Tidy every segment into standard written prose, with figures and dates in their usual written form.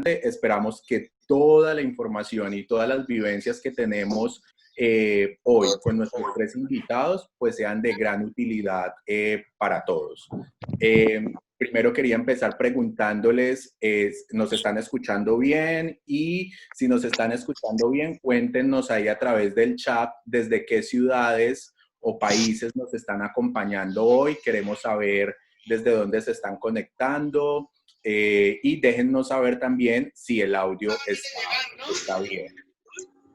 Esperamos que toda la información y todas las vivencias que tenemos hoy con nuestros tres invitados pues sean de gran utilidad para todos. Primero quería empezar preguntándoles, ¿nos están escuchando bien? Y si nos están escuchando bien, cuéntenos ahí a través del chat desde qué ciudades o países nos están acompañando hoy. Queremos saber desde dónde se están conectando. Y déjennos saber también si el audio está bien.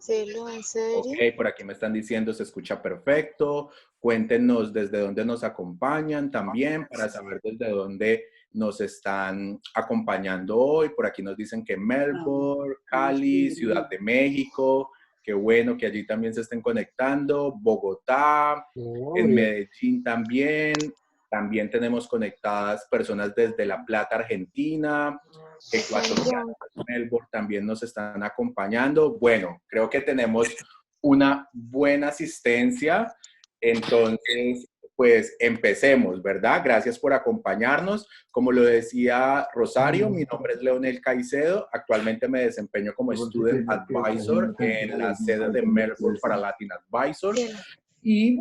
¿En serio? Ok, por aquí me están diciendo se escucha perfecto. Cuéntenos desde dónde nos acompañan también para saber desde dónde nos están acompañando hoy. Por aquí nos dicen que Melbourne, Cali, Ciudad de México. Qué bueno que allí también se estén conectando. Bogotá, en Medellín también. También tenemos conectadas personas desde La Plata, Argentina, ecuatorianas, Melbourne también nos están acompañando. Bueno, creo que tenemos una buena asistencia. Entonces, pues empecemos, ¿verdad? Gracias por acompañarnos. Como lo decía Rosario, mi nombre es Leonel Caicedo. Actualmente me desempeño como Student Advisor en la sede de Melbourne para Latin Advisor. Y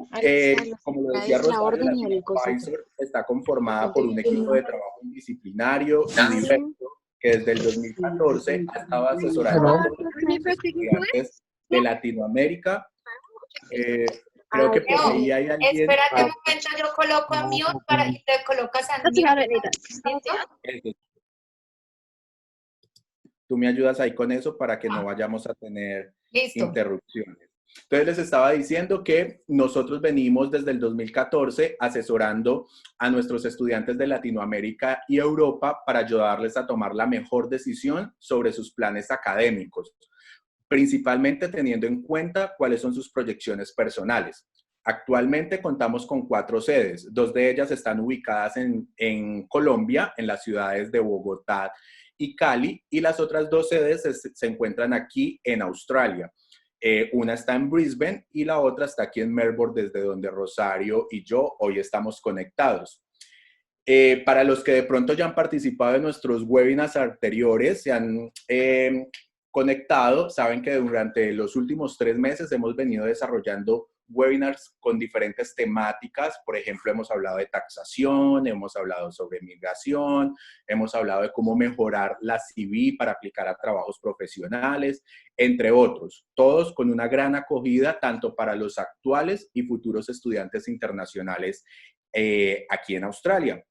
como lo decía Rosario, Latin Advisor está conformada por un equipo de trabajo indisciplinario y diverso que desde el 2014 ha estado asesorando a todos los estudiantes de Latinoamérica. Creo que por ahí hay alguien. Espérate un momento, yo coloco a mute para y te colocas a mute. Tú me ayudas ahí con eso para que no vayamos a tener interrupciones. Entonces les estaba diciendo que nosotros venimos desde el 2014 asesorando a nuestros estudiantes de Latinoamérica y Europa para ayudarles a tomar la mejor decisión sobre sus planes académicos, principalmente teniendo en cuenta cuáles son sus proyecciones personales. Actualmente contamos con 4 sedes, 2 de ellas están ubicadas en Colombia, en las ciudades de Bogotá y Cali, y las otras 2 sedes se encuentran aquí en Australia. Una está en Brisbane y la otra está aquí en Melbourne, desde donde Rosario y yo hoy estamos conectados. Para los que de pronto ya han participado en nuestros webinars anteriores, se han conectado, saben que durante los últimos 3 meses hemos venido desarrollando webinars con diferentes temáticas. Por ejemplo, hemos hablado de taxación, hemos hablado sobre migración, hemos hablado de cómo mejorar la CV para aplicar a trabajos profesionales, entre otros. Todos con una gran acogida, tanto para los actuales y futuros estudiantes internacionales aquí en Australia.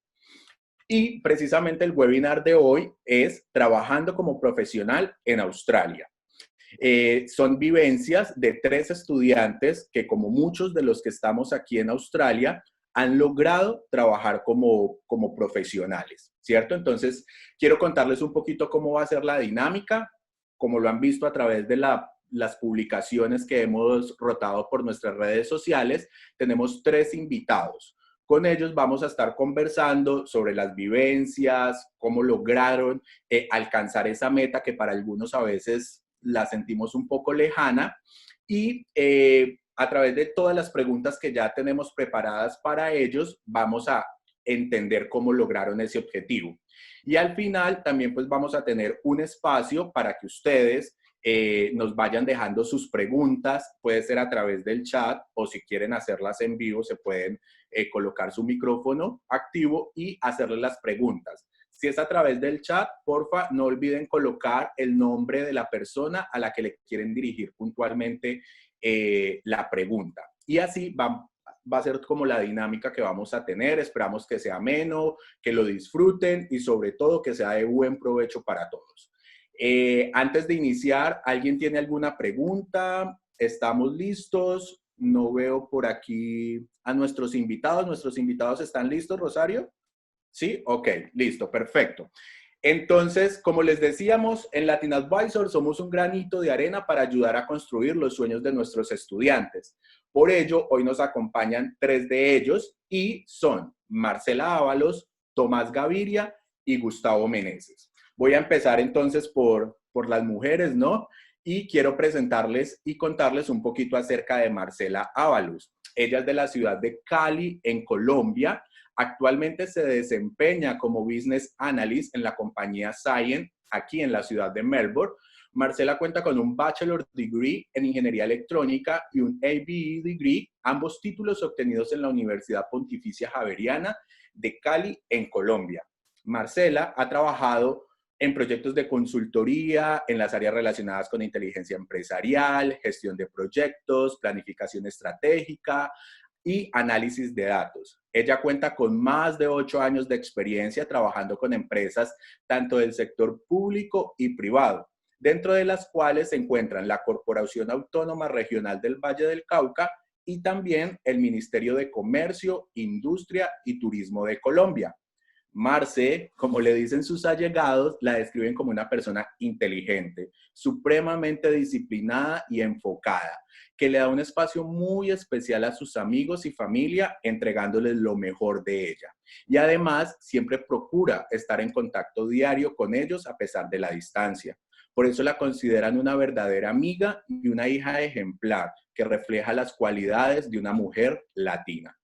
Y precisamente el webinar de hoy es Trabajando como profesional en Australia. Son vivencias de 3 estudiantes que, como muchos de los que estamos aquí en Australia, han logrado trabajar como profesionales, ¿cierto? Entonces, quiero contarles un poquito cómo va a ser la dinámica. Como lo han visto a través de las publicaciones que hemos rotado por nuestras redes sociales, tenemos 3 invitados. Con ellos vamos a estar conversando sobre las vivencias, cómo lograron alcanzar esa meta que para algunos a veces la sentimos un poco lejana, y a través de todas las preguntas que ya tenemos preparadas para ellos, vamos a entender cómo lograron ese objetivo. Y al final también pues vamos a tener un espacio para que ustedes nos vayan dejando sus preguntas, puede ser a través del chat o si quieren hacerlas en vivo se pueden colocar su micrófono activo y hacerles las preguntas. Si es a través del chat, porfa, no olviden colocar el nombre de la persona a la que le quieren dirigir puntualmente la pregunta. Y así va a ser como la dinámica que vamos a tener. Esperamos que sea ameno, que lo disfruten y sobre todo que sea de buen provecho para todos. Antes de iniciar, ¿alguien tiene alguna pregunta? ¿Estamos listos? No veo por aquí a nuestros invitados. ¿Nuestros invitados están listos, Rosario? ¿Sí? Ok, listo, perfecto. Entonces, como les decíamos, en Latin Advisor somos un granito de arena para ayudar a construir los sueños de nuestros estudiantes. Por ello, hoy nos acompañan 3 de ellos y son Marcela Ábalos, Tomás Gaviria y Gustavo Meneses. Voy a empezar entonces por las mujeres, ¿no? Y quiero presentarles y contarles un poquito acerca de Marcela Ábalos. Ella es de la ciudad de Cali, en Colombia. Actualmente se desempeña como Business Analyst en la compañía Scient, aquí en la ciudad de Melbourne. Marcela cuenta con un Bachelor Degree en Ingeniería Electrónica y un ABE Degree, ambos títulos obtenidos en la Universidad Pontificia Javeriana de Cali, en Colombia. Marcela ha trabajado en proyectos de consultoría, en las áreas relacionadas con inteligencia empresarial, gestión de proyectos, planificación estratégica y análisis de datos. Ella cuenta con más de 8 años de experiencia trabajando con empresas tanto del sector público y privado, dentro de las cuales se encuentran la Corporación Autónoma Regional del Valle del Cauca y también el Ministerio de Comercio, Industria y Turismo de Colombia. Marce, como le dicen sus allegados, la describen como una persona inteligente, supremamente disciplinada y enfocada, que le da un espacio muy especial a sus amigos y familia, entregándoles lo mejor de ella. Y además, siempre procura estar en contacto diario con ellos a pesar de la distancia. Por eso la consideran una verdadera amiga y una hija ejemplar, que refleja las cualidades de una mujer latina.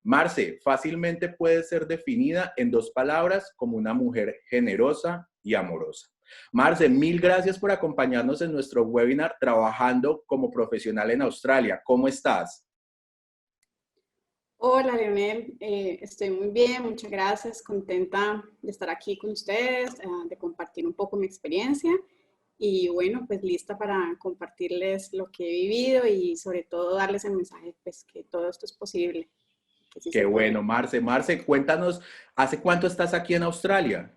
Marce fácilmente puede ser definida en 2 palabras como una mujer generosa y amorosa. Marce, mil gracias por acompañarnos en nuestro webinar Trabajando como Profesional en Australia. ¿Cómo estás? Hola, Leonel. Estoy muy bien, muchas gracias. Contenta de estar aquí con ustedes, de compartir un poco mi experiencia. Y bueno, pues lista para compartirles lo que he vivido y sobre todo darles el mensaje pues, que todo esto es posible. Qué bueno, Marce. Marce, cuéntanos, ¿hace cuánto estás aquí en Australia?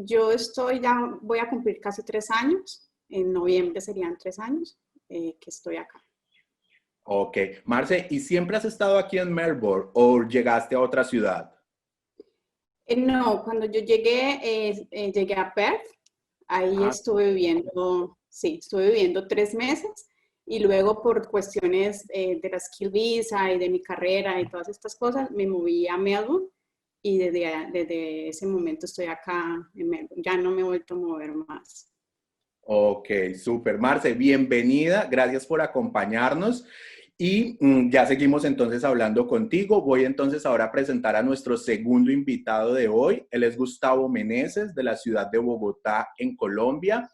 Yo voy a cumplir casi 3 años. En noviembre serían 3 años que estoy acá. Ok. Marce, ¿y siempre has estado aquí en Melbourne o llegaste a otra ciudad? No, cuando yo llegué a Perth. Ahí estuve viviendo, sí, estuve viviendo 3 meses y luego por cuestiones de la Skill Visa y de mi carrera y todas estas cosas, me moví a Melbourne y desde ese momento estoy acá en Melbourne. Ya no me he vuelto a mover más. Ok, súper. Marce, bienvenida. Gracias por acompañarnos. Y ya seguimos entonces hablando contigo. Voy entonces ahora a presentar a nuestro segundo invitado de hoy. Él es Gustavo Meneses, de la ciudad de Bogotá, en Colombia.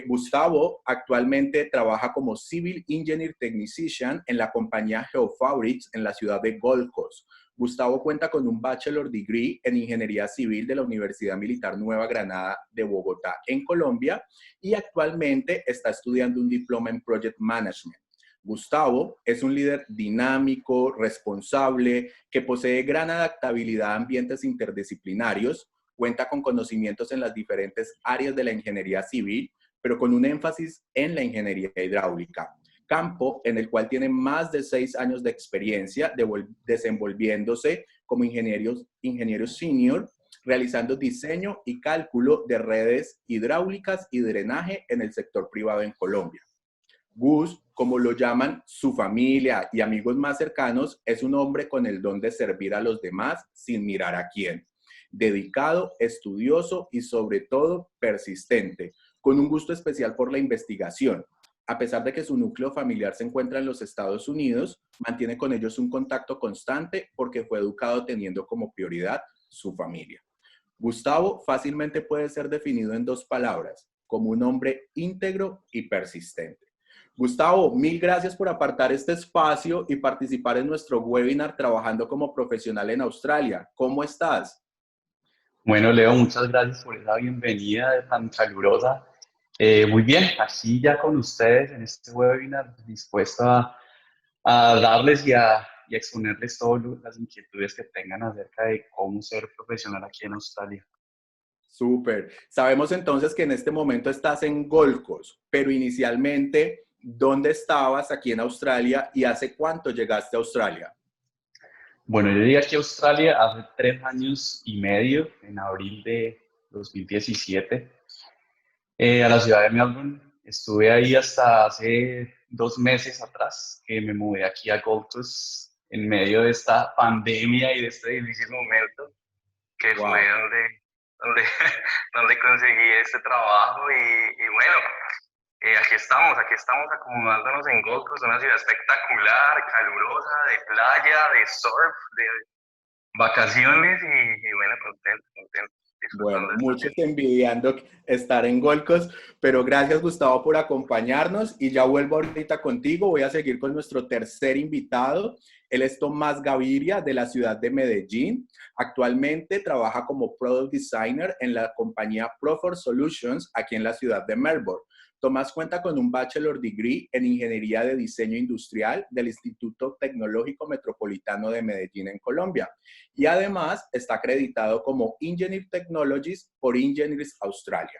Gustavo actualmente trabaja como Civil Engineer Technician en la compañía Geofabrics en la ciudad de Gold Coast. Gustavo cuenta con un Bachelor Degree en Ingeniería Civil de la Universidad Militar Nueva Granada de Bogotá, en Colombia, y actualmente está estudiando un diploma en Project Management. Gustavo es un líder dinámico, responsable, que posee gran adaptabilidad a ambientes interdisciplinarios, cuenta con conocimientos en las diferentes áreas de la ingeniería civil, pero con un énfasis en la ingeniería hidráulica, campo en el cual tiene más de 6 años de experiencia desenvolviéndose como ingeniero senior, realizando diseño y cálculo de redes hidráulicas y drenaje en el sector privado en Colombia. Gus, como lo llaman su familia y amigos más cercanos, es un hombre con el don de servir a los demás sin mirar a quién. Dedicado, estudioso y sobre todo persistente, con un gusto especial por la investigación. A pesar de que su núcleo familiar se encuentra en los Estados Unidos, mantiene con ellos un contacto constante porque fue educado teniendo como prioridad su familia. Gustavo fácilmente puede ser definido en 2 palabras, como un hombre íntegro y persistente. Gustavo, mil gracias por apartar este espacio y participar en nuestro webinar Trabajando como Profesional en Australia. ¿Cómo estás? Bueno, Leo, muchas gracias por esa bienvenida tan calurosa. Muy bien, así ya con ustedes en este webinar, dispuesto a darles y a exponerles todas las inquietudes que tengan acerca de cómo ser profesional aquí en Australia. Súper. Sabemos entonces que en este momento estás en Gold Coast, pero inicialmente, ¿dónde estabas aquí en Australia y hace cuánto llegaste a Australia? Bueno, yo llegué aquí a Australia hace 3 años y medio, en abril de 2017, a la ciudad de Melbourne. Estuve ahí hasta hace 2 meses atrás, que me mudé aquí a Gold Coast en medio de esta pandemia y de este difícil momento, que Wow. fue donde, donde conseguí este trabajo y bueno, aquí estamos acomodándonos en Gold Coast, una ciudad espectacular, calurosa, de playa, de surf, Vacaciones y bueno, contento, Bueno, disfrutando de estos muchos días. envidiando estar en Gold Coast, pero gracias Gustavo por acompañarnos y ya vuelvo ahorita contigo. Voy a seguir con nuestro tercer invitado. Él es Tomás Gaviria de la ciudad de Medellín. Actualmente trabaja como Product Designer en la compañía Profor Solutions aquí en la ciudad de Melbourne. Tomás cuenta con un Bachelor Degree en Ingeniería de Diseño Industrial del Instituto Tecnológico Metropolitano de Medellín en Colombia. Y además está acreditado como Engineer Technologies por Engineers Australia.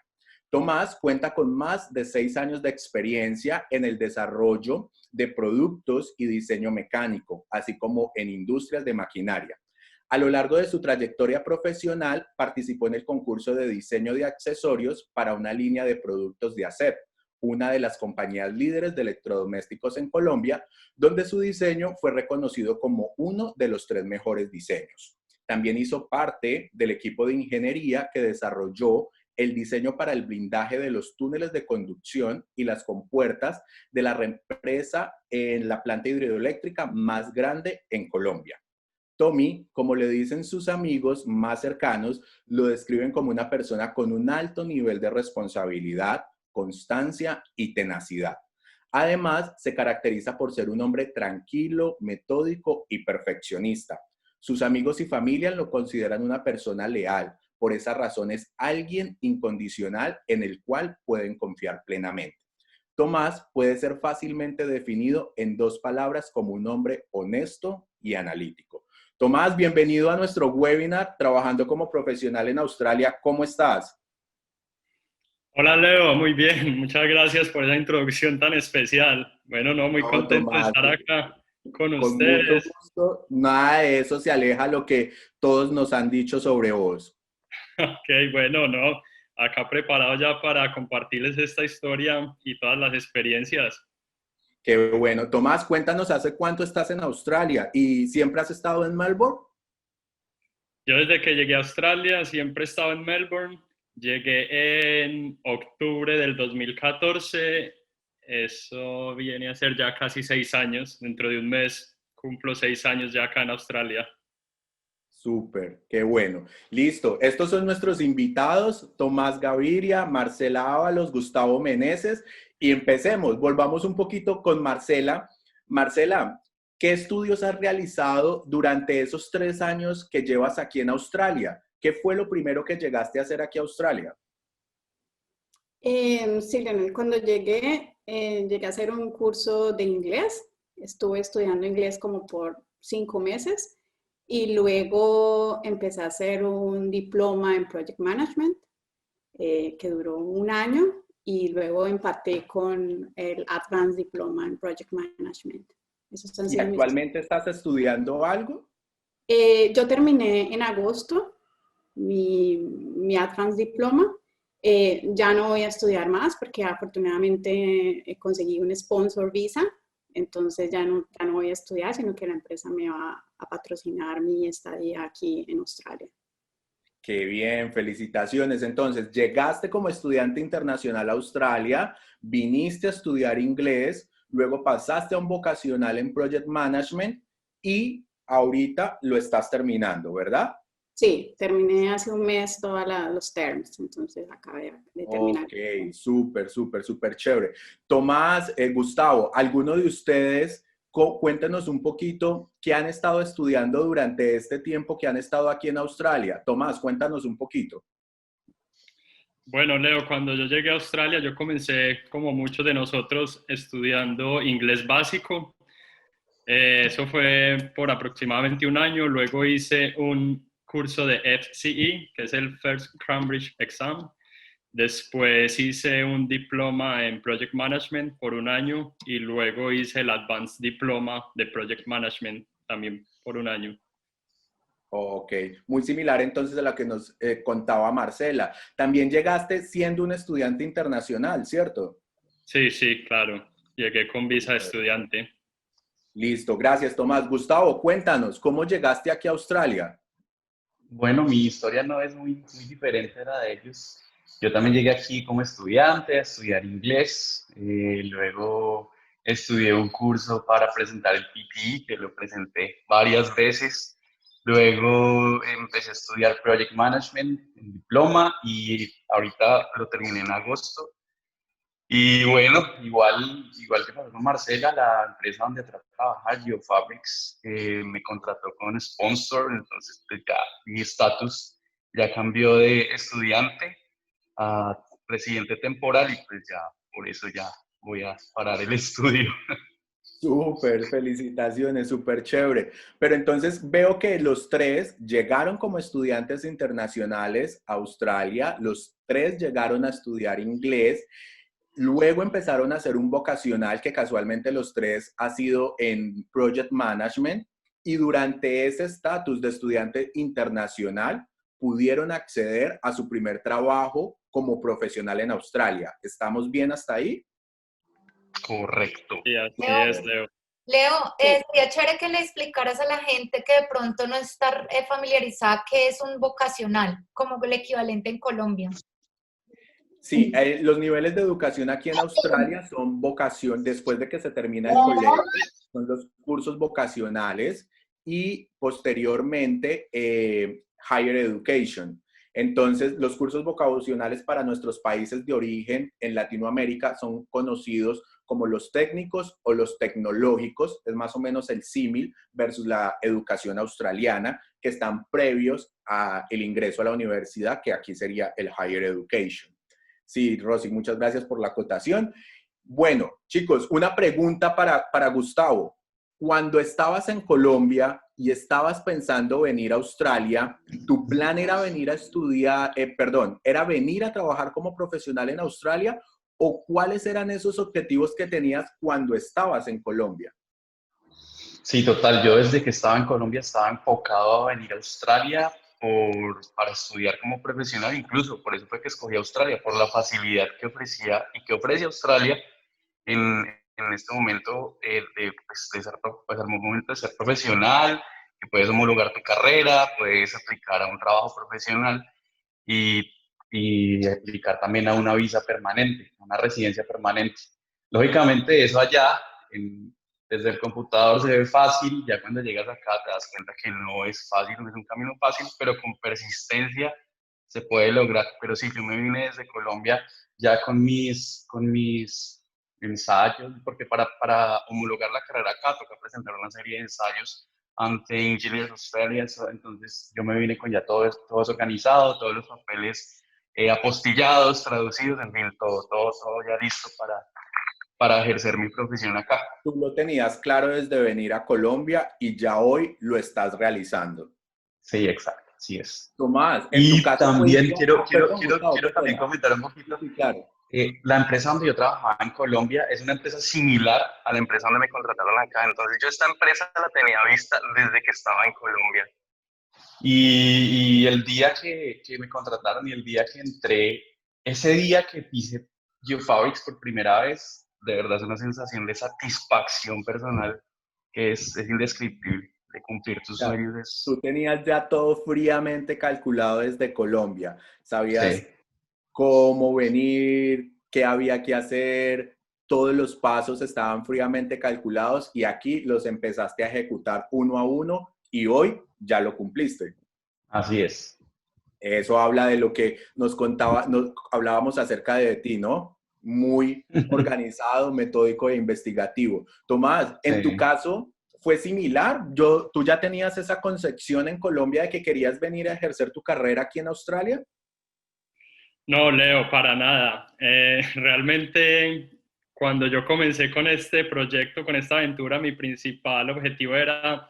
Tomás cuenta con más de 6 años de experiencia en el desarrollo de productos y diseño mecánico, así como en industrias de maquinaria. A lo largo de su trayectoria profesional, participó en el concurso de diseño de accesorios para una línea de productos de ASEP, una de las compañías líderes de electrodomésticos en Colombia, donde su diseño fue reconocido como uno de los 3 mejores diseños. También hizo parte del equipo de ingeniería que desarrolló el diseño para el blindaje de los túneles de conducción y las compuertas de la represa en la planta hidroeléctrica más grande en Colombia. Tommy, como le dicen sus amigos más cercanos, lo describen como una persona con un alto nivel de responsabilidad, constancia y tenacidad. Además, se caracteriza por ser un hombre tranquilo, metódico y perfeccionista. Sus amigos y familia lo consideran una persona leal. Por esa razón es alguien incondicional en el cual pueden confiar plenamente. Tomás puede ser fácilmente definido en 2 palabras como un hombre honesto y analítico. Tomás, bienvenido a nuestro webinar Trabajando como Profesional en Australia. ¿Cómo estás? Hola Leo, muy bien, muchas gracias por esa introducción tan especial. Bueno, no, muy contento de Tomás, estar acá con con mucho ustedes. gusto. Nada de eso se aleja a lo que todos nos han dicho sobre vos. Ok, bueno, no, acá preparado ya para compartirles esta historia y todas las experiencias. Qué bueno. Tomás, cuéntanos, ¿hace cuánto estás en Australia? ¿Y siempre has estado en Melbourne? Yo desde que llegué a Australia siempre he estado en Melbourne. Llegué en octubre del 2014. Eso viene a ser ya casi 6 años. Dentro de un mes cumplo 6 años ya acá en Australia. Súper, qué bueno. Listo. Estos son nuestros invitados, Tomás Gaviria, Marcela Ábalos, Gustavo Meneses. Y empecemos. Volvamos un poquito con Marcela. Marcela, ¿qué estudios has realizado durante esos 3 años que llevas aquí en Australia? ¿Qué fue lo primero que llegaste a hacer aquí a Australia? Sí, Leonel, cuando llegué a hacer un curso de inglés. Estuve estudiando inglés como por 5 meses y luego empecé a hacer un diploma en Project Management que duró 1 año y luego empaté con el Advanced Diploma en Project Management. Esos han ¿Y sido mis... actualmente estás estudiando algo? Yo terminé en agosto mi Advanced Diploma. Ya no voy a estudiar más porque afortunadamente conseguí un sponsor visa, entonces ya no voy a estudiar, sino que la empresa me va a patrocinar mi estadía aquí en Australia. Qué bien, felicitaciones. Entonces, llegaste como estudiante internacional a Australia, viniste a estudiar inglés, luego pasaste a un vocacional en Project Management y ahorita lo estás terminando, ¿verdad? Sí, terminé hace un mes todos los terms, entonces acabé de terminar. Ok, súper, súper, súper chévere. Tomás, Gustavo, ¿alguno de ustedes, cuéntenos un poquito qué han estado estudiando durante este tiempo que han estado aquí en Australia? Tomás, cuéntanos un poquito. Bueno, Leo, cuando yo llegué a Australia, yo comencé, como muchos de nosotros, estudiando inglés básico. Eso fue por aproximadamente 1 año. Luego hice un curso de FCE, que es el First Cambridge Exam. Después hice un diploma en Project Management por 1 año y luego hice el Advanced Diploma de Project Management también por 1 año. Ok, muy similar entonces a la que nos contaba Marcela. También llegaste siendo un estudiante internacional, ¿cierto? Sí, sí, claro. Llegué con visa de estudiante. Listo, gracias Tomás. Gustavo, cuéntanos, ¿cómo llegaste aquí a Australia? Bueno, mi historia no es muy diferente a la de ellos. Yo también llegué aquí como estudiante a estudiar inglés. Luego estudié un curso para presentar el PTE, que lo presenté varias veces. Luego empecé a estudiar Project Management en diploma y ahorita lo terminé en agosto. Y bueno, igual que pasó con Marcela, la empresa donde trabaja, GeoFabrics, me contrató con sponsor, entonces pues ya mi estatus ya cambió de estudiante a residente temporal y pues ya por eso ya voy a parar el estudio. Súper, felicitaciones, súper chévere. Pero entonces veo que los tres llegaron como estudiantes internacionales a Australia, los tres llegaron a estudiar inglés. Luego empezaron a hacer un vocacional que casualmente los tres ha sido en Project Management y durante ese estatus de estudiante internacional pudieron acceder a su primer trabajo como profesional en Australia. ¿Estamos bien hasta ahí? Correcto. Sí, así es, Leo. Leo, sería chévere que le explicaras a la gente que de pronto no está familiarizada qué es un vocacional, como el equivalente en Colombia. Sí, los niveles de educación aquí en Australia son vocación, después de que se termina el colegio, son los cursos vocacionales y posteriormente Higher Education. Entonces, los cursos vocacionales para nuestros países de origen en Latinoamérica son conocidos como los técnicos o los tecnológicos, es más o menos el símil versus la educación australiana, que están previos al ingreso a la universidad, que aquí sería el Higher Education. Sí, Rosy, muchas gracias por la acotación. Bueno, chicos, una pregunta para Gustavo. Cuando estabas en Colombia y estabas pensando venir a Australia, ¿tu plan era venir a estudiar, era venir a trabajar como profesional en Australia o cuáles eran esos objetivos que tenías cuando estabas en Colombia? Sí, total. Yo desde que estaba en Colombia estaba enfocado a venir a Australia para estudiar como profesional, incluso por eso fue que escogí Australia, por la facilidad que ofrecía y que ofrece Australia en este momento de ser, pues, al momento de ser profesional, que puedes homologar tu carrera, puedes aplicar a un trabajo profesional y, y aplicar también a una visa permanente, a una residencia permanente. Lógicamente eso allá desde el computador se ve fácil, ya cuando llegas acá te das cuenta que no es fácil, no es un camino fácil, pero con persistencia se puede lograr. Pero sí, yo me vine desde Colombia ya con mis ensayos, porque para homologar la carrera acá toca presentar una serie de ensayos ante Engineers Australia, entonces yo me vine con ya todo eso organizado, todos los papeles apostillados, traducidos, en fin, todo ya listo para ejercer mi profesión acá. Tú lo tenías claro desde venir a Colombia y ya hoy lo estás realizando. Sí, exacto, así es. Tomás, en tu Y caso también quiero Gustavo, también comentar un poquito. Sí, claro. La empresa donde yo trabajaba en Colombia es una empresa similar a la empresa donde me contrataron acá. Entonces yo esta empresa la tenía vista desde que estaba en Colombia. Y el día que me contrataron y el día que entré, ese día que pise GeoFabrics por primera vez, de verdad es una sensación de satisfacción personal que es indescriptible, de cumplir tus sueños. Tú tenías ya todo fríamente calculado desde Colombia. Sabías Sí. cómo venir, qué había que hacer, todos los pasos estaban fríamente calculados y aquí los empezaste a ejecutar uno a uno y hoy ya lo cumpliste. Así es. Eso habla de lo que hablábamos acerca de ti, ¿no? Muy organizado, metódico e investigativo. Tomás, en tu caso, ¿fue similar? ¿Tú ya tenías esa concepción en Colombia de que querías venir a ejercer tu carrera aquí en Australia? No, Leo, para nada. Realmente, cuando yo comencé con este proyecto, con esta aventura, mi principal objetivo era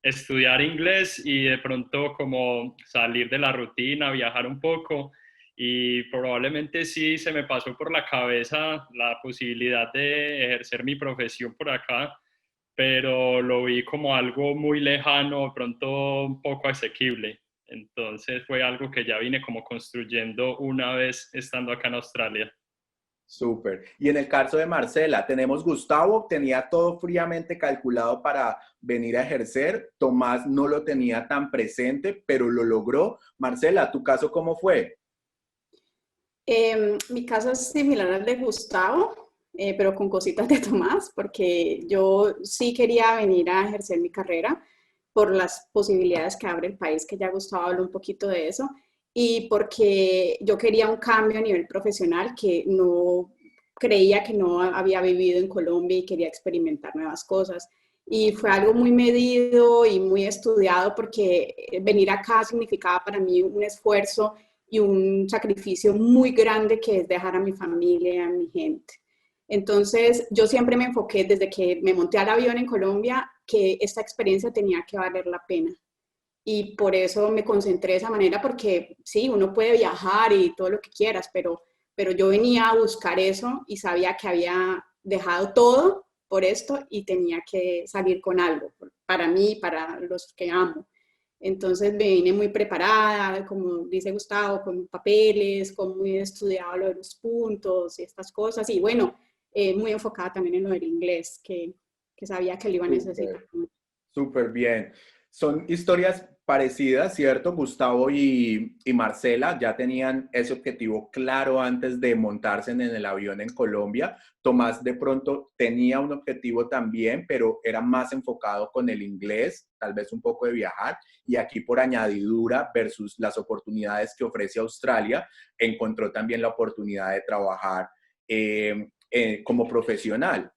estudiar inglés y de pronto como salir de la rutina, viajar un poco, y probablemente sí se me pasó por la cabeza la posibilidad de ejercer mi profesión por acá, pero lo vi como algo muy lejano, de pronto un poco asequible. Entonces fue algo que ya vine como construyendo una vez estando acá en Australia. Súper. Y en el caso de Marcela, tenemos Gustavo, tenía todo fríamente calculado para venir a ejercer. Tomás no lo tenía tan presente, pero lo logró. Marcela, ¿tu caso cómo fue? Mi caso es similar al de Gustavo, pero con cositas de Tomás, porque yo sí quería venir a ejercer mi carrera, por las posibilidades que abre el país, que ya Gustavo habló un poquito de eso, y porque yo quería un cambio a nivel profesional que no creía que no había vivido en Colombia y quería experimentar nuevas cosas. Y fue algo muy medido y muy estudiado porque venir acá significaba para mí un esfuerzo y un sacrificio muy grande que es dejar a mi familia y a mi gente. Entonces, yo siempre me enfoqué desde que me monté al avión en Colombia que esta experiencia tenía que valer la pena. Y por eso me concentré de esa manera, porque sí, uno puede viajar y todo lo que quieras, pero yo venía a buscar eso y sabía que había dejado todo por esto y tenía que salir con algo para mí y para los que amo. Entonces me vine muy preparada, como dice Gustavo, con papeles, con muy estudiado lo de los puntos y estas cosas. Y bueno, muy enfocada también en lo del inglés, que sabía que lo iba a necesitar. Súper bien. Son historias parecidas, ¿cierto? Gustavo y Marcela ya tenían ese objetivo claro antes de montarse en el avión en Colombia. Tomás de pronto tenía un objetivo también, pero era más enfocado con el inglés, tal vez un poco de viajar. Y aquí por añadidura versus las oportunidades que ofrece Australia, encontró también la oportunidad de trabajar como profesional.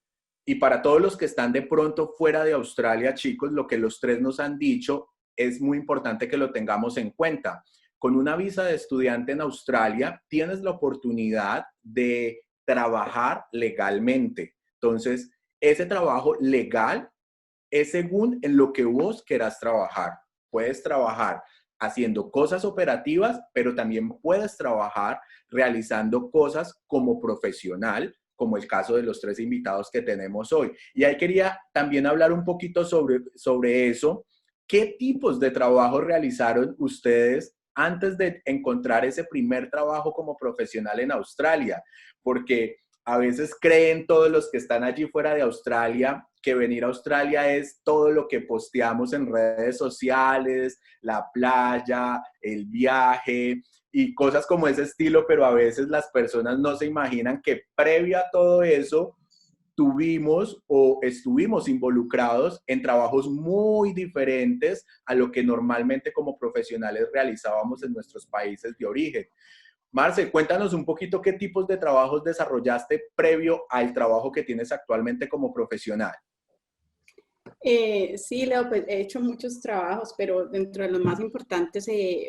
Y para todos los que están de pronto fuera de Australia, chicos, lo que los tres nos han dicho es muy importante que lo tengamos en cuenta. Con una visa de estudiante en Australia, tienes la oportunidad de trabajar legalmente. Entonces, ese trabajo legal es según en lo que vos quieras trabajar. Puedes trabajar haciendo cosas operativas, pero también puedes trabajar realizando cosas como profesional, como el caso de los tres invitados que tenemos hoy. Y ahí quería también hablar un poquito sobre eso. ¿Qué tipos de trabajo realizaron ustedes antes de encontrar ese primer trabajo como profesional en Australia? Porque a veces creen todos los que están allí fuera de Australia que venir a Australia es todo lo que posteamos en redes sociales, la playa, el viaje y cosas como ese estilo, pero a veces las personas no se imaginan que previo a todo eso tuvimos o estuvimos involucrados en trabajos muy diferentes a lo que normalmente como profesionales realizábamos en nuestros países de origen. Marce, cuéntanos un poquito qué tipos de trabajos desarrollaste previo al trabajo que tienes actualmente como profesional. Sí, Leo, pues he hecho muchos trabajos, pero dentro de los más importantes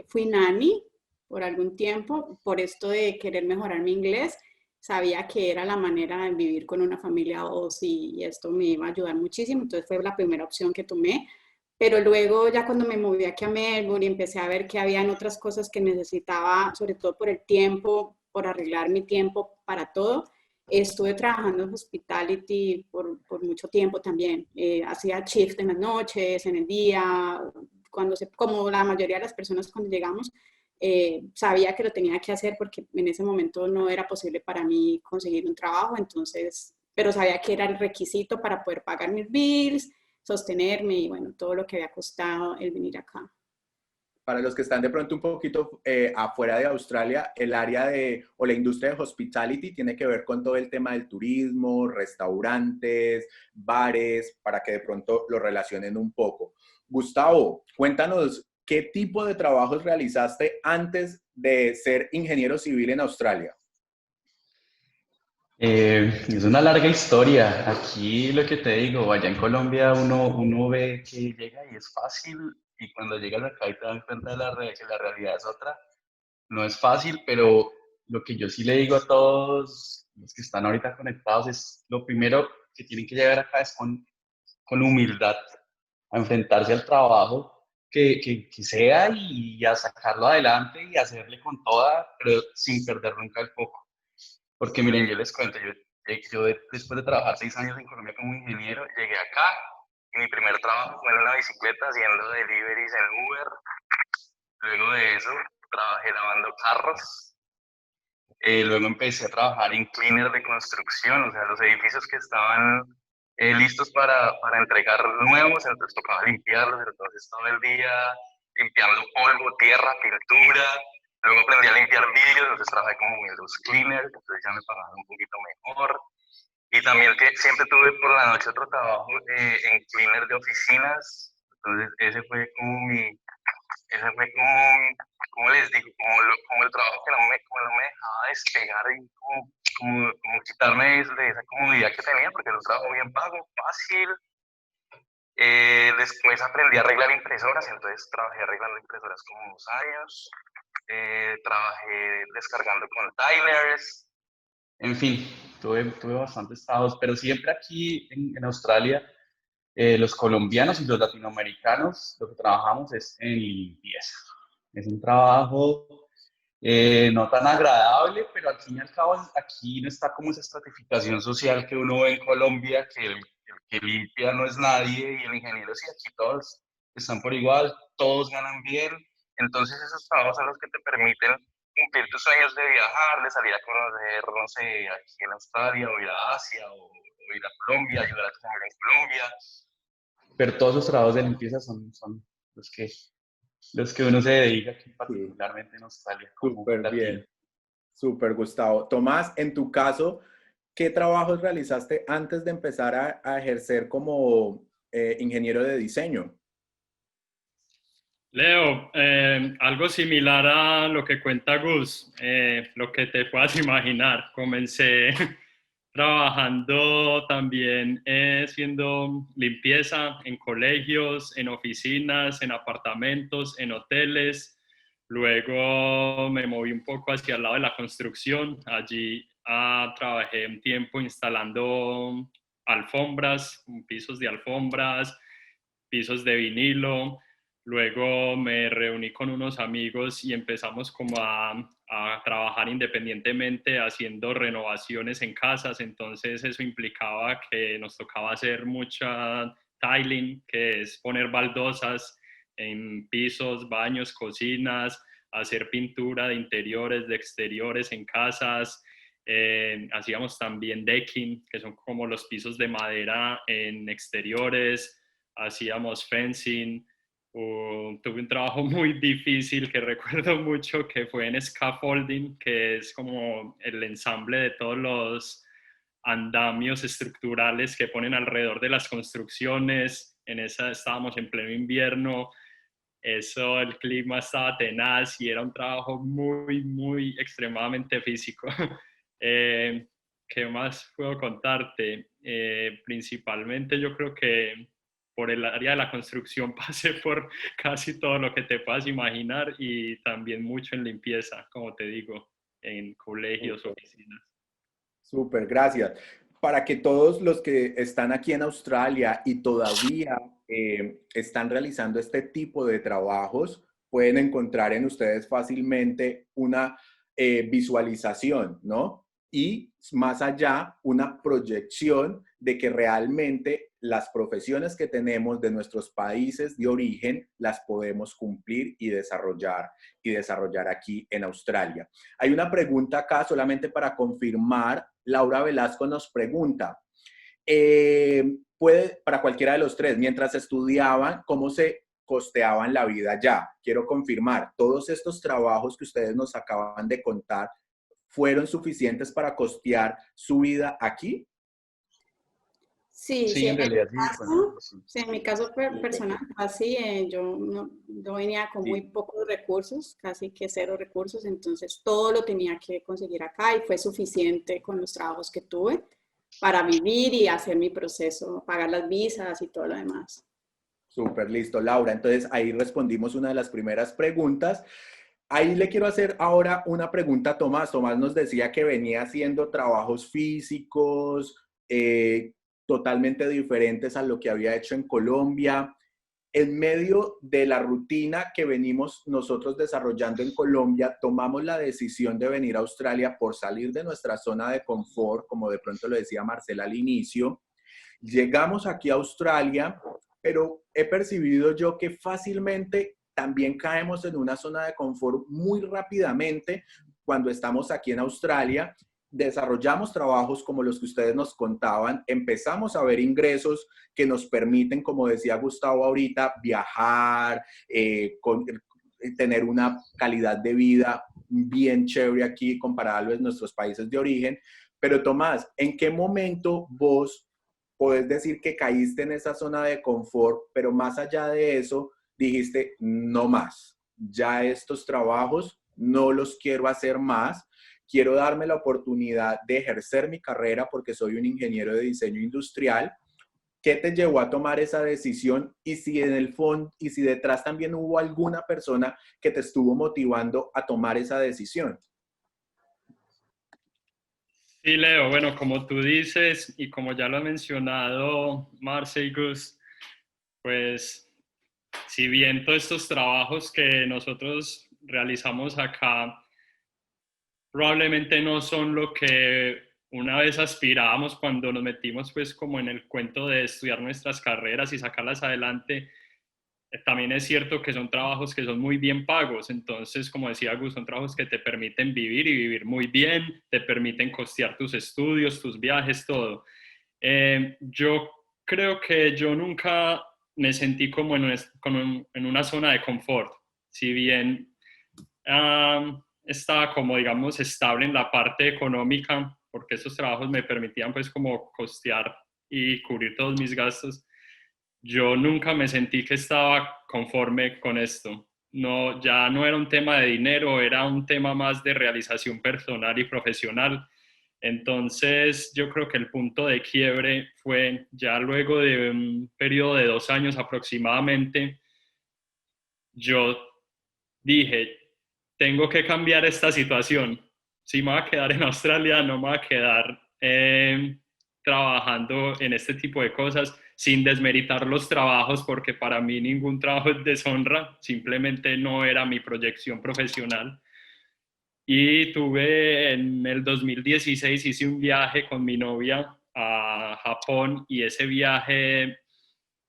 fui nanny por algún tiempo, por esto de querer mejorar mi inglés. Sabía que era la manera de vivir con una familia OSI y esto me iba a ayudar muchísimo, entonces fue la primera opción que tomé. Pero luego ya cuando me moví aquí a Melbourne y empecé a ver que habían otras cosas que necesitaba, sobre todo por el tiempo, por arreglar mi tiempo para todo, estuve trabajando en hospitality por mucho tiempo también. Hacía shift en las noches, en el día, como la mayoría de las personas cuando llegamos, sabía que lo tenía que hacer porque en ese momento no era posible para mí conseguir un trabajo, entonces, pero sabía que era el requisito para poder pagar mis bills, sostenerme y bueno, todo lo que había costado el venir acá. Para los que están de pronto un poquito afuera de Australia, el área o la industria de hospitality tiene que ver con todo el tema del turismo, restaurantes, bares, para que de pronto lo relacionen un poco. Gustavo, cuéntanos, ¿qué tipo de trabajos realizaste antes de ser ingeniero civil en Australia? Es una larga historia. Aquí lo que te digo, allá en Colombia uno ve que llega y es fácil y cuando llegas acá y te das cuenta de que la realidad es otra. No es fácil, pero lo que yo sí le digo a todos los que están ahorita conectados es lo primero que tienen que llegar acá es con humildad a enfrentarse al trabajo que sea y a sacarlo adelante y hacerle con toda, pero sin perder nunca el foco. Porque miren, yo les cuento, después de trabajar 6 años en Colombia como ingeniero, llegué acá y mi primer trabajo fue en una bicicleta haciendo deliveries en Uber. Luego de eso, trabajé lavando carros. Luego empecé a trabajar en cleaner de construcción, o sea, los edificios que estaban listos para entregar nuevos, entonces tocaba limpiarlos, entonces todo el día limpiando polvo, tierra, pintura. Luego aprendí a limpiar vidrios, entonces trabajé como windows cleaner, entonces ya me pagaban un poquito mejor. Y también que siempre tuve por la noche otro trabajo en cleaner de oficinas, Entonces, ese fue como les digo, como el trabajo que como no me dejaba despegar y como quitarme de esa comodidad que tenía, porque era un trabajo bien pago, fácil. Después aprendí a arreglar impresoras, entonces trabajé arreglando impresoras como unos años. Trabajé descargando containers. En fin, tuve bastantes estados, pero siempre aquí en Australia, los colombianos y los latinoamericanos, lo que trabajamos es en limpieza. Es un trabajo no tan agradable, pero al fin y al cabo aquí no está como esa estratificación social que uno ve en Colombia, que el que limpia no es nadie y el ingeniero sí, aquí todos están por igual, todos ganan bien. Entonces esos trabajos son los que te permiten cumplir tus sueños de viajar, de salir a conocer, no sé, aquí en Australia, o ir a Asia, o ir a Colombia, ayudar a tu familia en Colombia. Pero todos los trabajos de limpieza son los que uno se dedica aquí, particularmente en Australia. Súper bien, súper Gustavo. Tomás, en tu caso, ¿qué trabajos realizaste antes de empezar a ejercer como ingeniero de diseño? Leo, algo similar a lo que cuenta Gus, lo que te puedas imaginar. Comencé trabajando también haciendo limpieza en colegios, en oficinas, en apartamentos, en hoteles. Luego me moví un poco hacia el lado de la construcción. Allí trabajé un tiempo instalando alfombras, pisos de alfombras, pisos de vinilo. Luego me reuní con unos amigos y empezamos como a trabajar independientemente haciendo renovaciones en casas. Entonces eso implicaba que nos tocaba hacer mucha tiling, que es poner baldosas en pisos, baños, cocinas, hacer pintura de interiores, de exteriores en casas. Hacíamos también decking, que son como los pisos de madera en exteriores. Hacíamos fencing. Tuve un trabajo muy difícil que recuerdo mucho, que fue en scaffolding, que es como el ensamble de todos los andamios estructurales que ponen alrededor de las construcciones. En esa estábamos en pleno invierno, eso, el clima estaba tenaz y era un trabajo muy, muy extremadamente físico. ¿Qué más puedo contarte? Principalmente yo creo que por el área de la construcción pasé por casi todo lo que te puedas imaginar, y también mucho en limpieza, como te digo, en colegios, oficinas. Súper, gracias. Para que todos los que están aquí en Australia y todavía están realizando este tipo de trabajos, pueden encontrar en ustedes fácilmente una visualización, ¿no? Y más allá, una proyección de que realmente las profesiones que tenemos de nuestros países de origen las podemos cumplir y desarrollar aquí en Australia. Hay una pregunta acá solamente para confirmar. Laura Velasco nos pregunta, para cualquiera de los tres, mientras estudiaban, ¿cómo se costeaban la vida allá? Quiero confirmar, ¿todos estos trabajos que ustedes nos acaban de contar fueron suficientes para costear su vida aquí? Sí, en realidad sí. En mi caso personal, así, yo venía con muy pocos recursos, casi que cero recursos, entonces todo lo tenía que conseguir acá y fue suficiente con los trabajos que tuve para vivir y hacer mi proceso, pagar las visas y todo lo demás. Súper, listo, Laura. Entonces ahí respondimos una de las primeras preguntas. Ahí le quiero hacer ahora una pregunta a Tomás. Tomás nos decía que venía haciendo trabajos físicos, totalmente diferentes a lo que había hecho en Colombia. En medio de la rutina que venimos nosotros desarrollando en Colombia, tomamos la decisión de venir a Australia por salir de nuestra zona de confort, como de pronto lo decía Marcela al inicio. Llegamos aquí a Australia, pero he percibido yo que fácilmente también caemos en una zona de confort muy rápidamente cuando estamos aquí en Australia. Desarrollamos trabajos como los que ustedes nos contaban, empezamos a ver ingresos que nos permiten, como decía Gustavo ahorita, viajar, tener una calidad de vida bien chévere aquí comparado a nuestros países de origen. Pero Tomás, ¿en qué momento vos podés decir que caíste en esa zona de confort, pero más allá de eso, dijiste, no más, ya estos trabajos no los quiero hacer más, quiero darme la oportunidad de ejercer mi carrera porque soy un ingeniero de diseño industrial. ¿Qué te llevó a tomar esa decisión? Y si en el fondo, y si detrás también hubo alguna persona que te estuvo motivando a tomar esa decisión. Sí, Leo, bueno, como tú dices y como ya lo ha mencionado Marce y Gus, pues si bien todos estos trabajos que nosotros realizamos acá probablemente no son lo que una vez aspirábamos cuando nos metimos pues como en el cuento de estudiar nuestras carreras y sacarlas adelante, también es cierto que son trabajos que son muy bien pagos, entonces como decía Gus, son trabajos que te permiten vivir y vivir muy bien, te permiten costear tus estudios, tus viajes, todo. Yo creo que yo nunca me sentí como en una zona de confort, si bien estaba como digamos estable en la parte económica, porque esos trabajos me permitían pues como costear y cubrir todos mis gastos. Yo nunca me sentí que estaba conforme con esto. No, ya no era un tema de dinero, era un tema más de realización personal y profesional. Entonces, yo creo que el punto de quiebre fue ya luego de un periodo de 2 años aproximadamente, yo dije, tengo que cambiar esta situación. Si me voy a quedar en Australia, no me voy a quedar trabajando en este tipo de cosas sin desmeritar los trabajos, porque para mí ningún trabajo es deshonra, simplemente no era mi proyección profesional. Y tuve en el 2016, hice un viaje con mi novia a Japón y ese viaje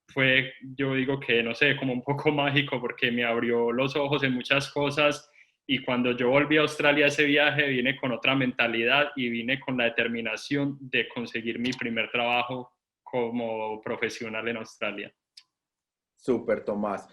fue, yo digo que, no sé, como un poco mágico porque me abrió los ojos en muchas cosas y cuando yo volví a Australia ese viaje vine con otra mentalidad y vine con la determinación de conseguir mi primer trabajo como profesional en Australia. Súper, Tomás.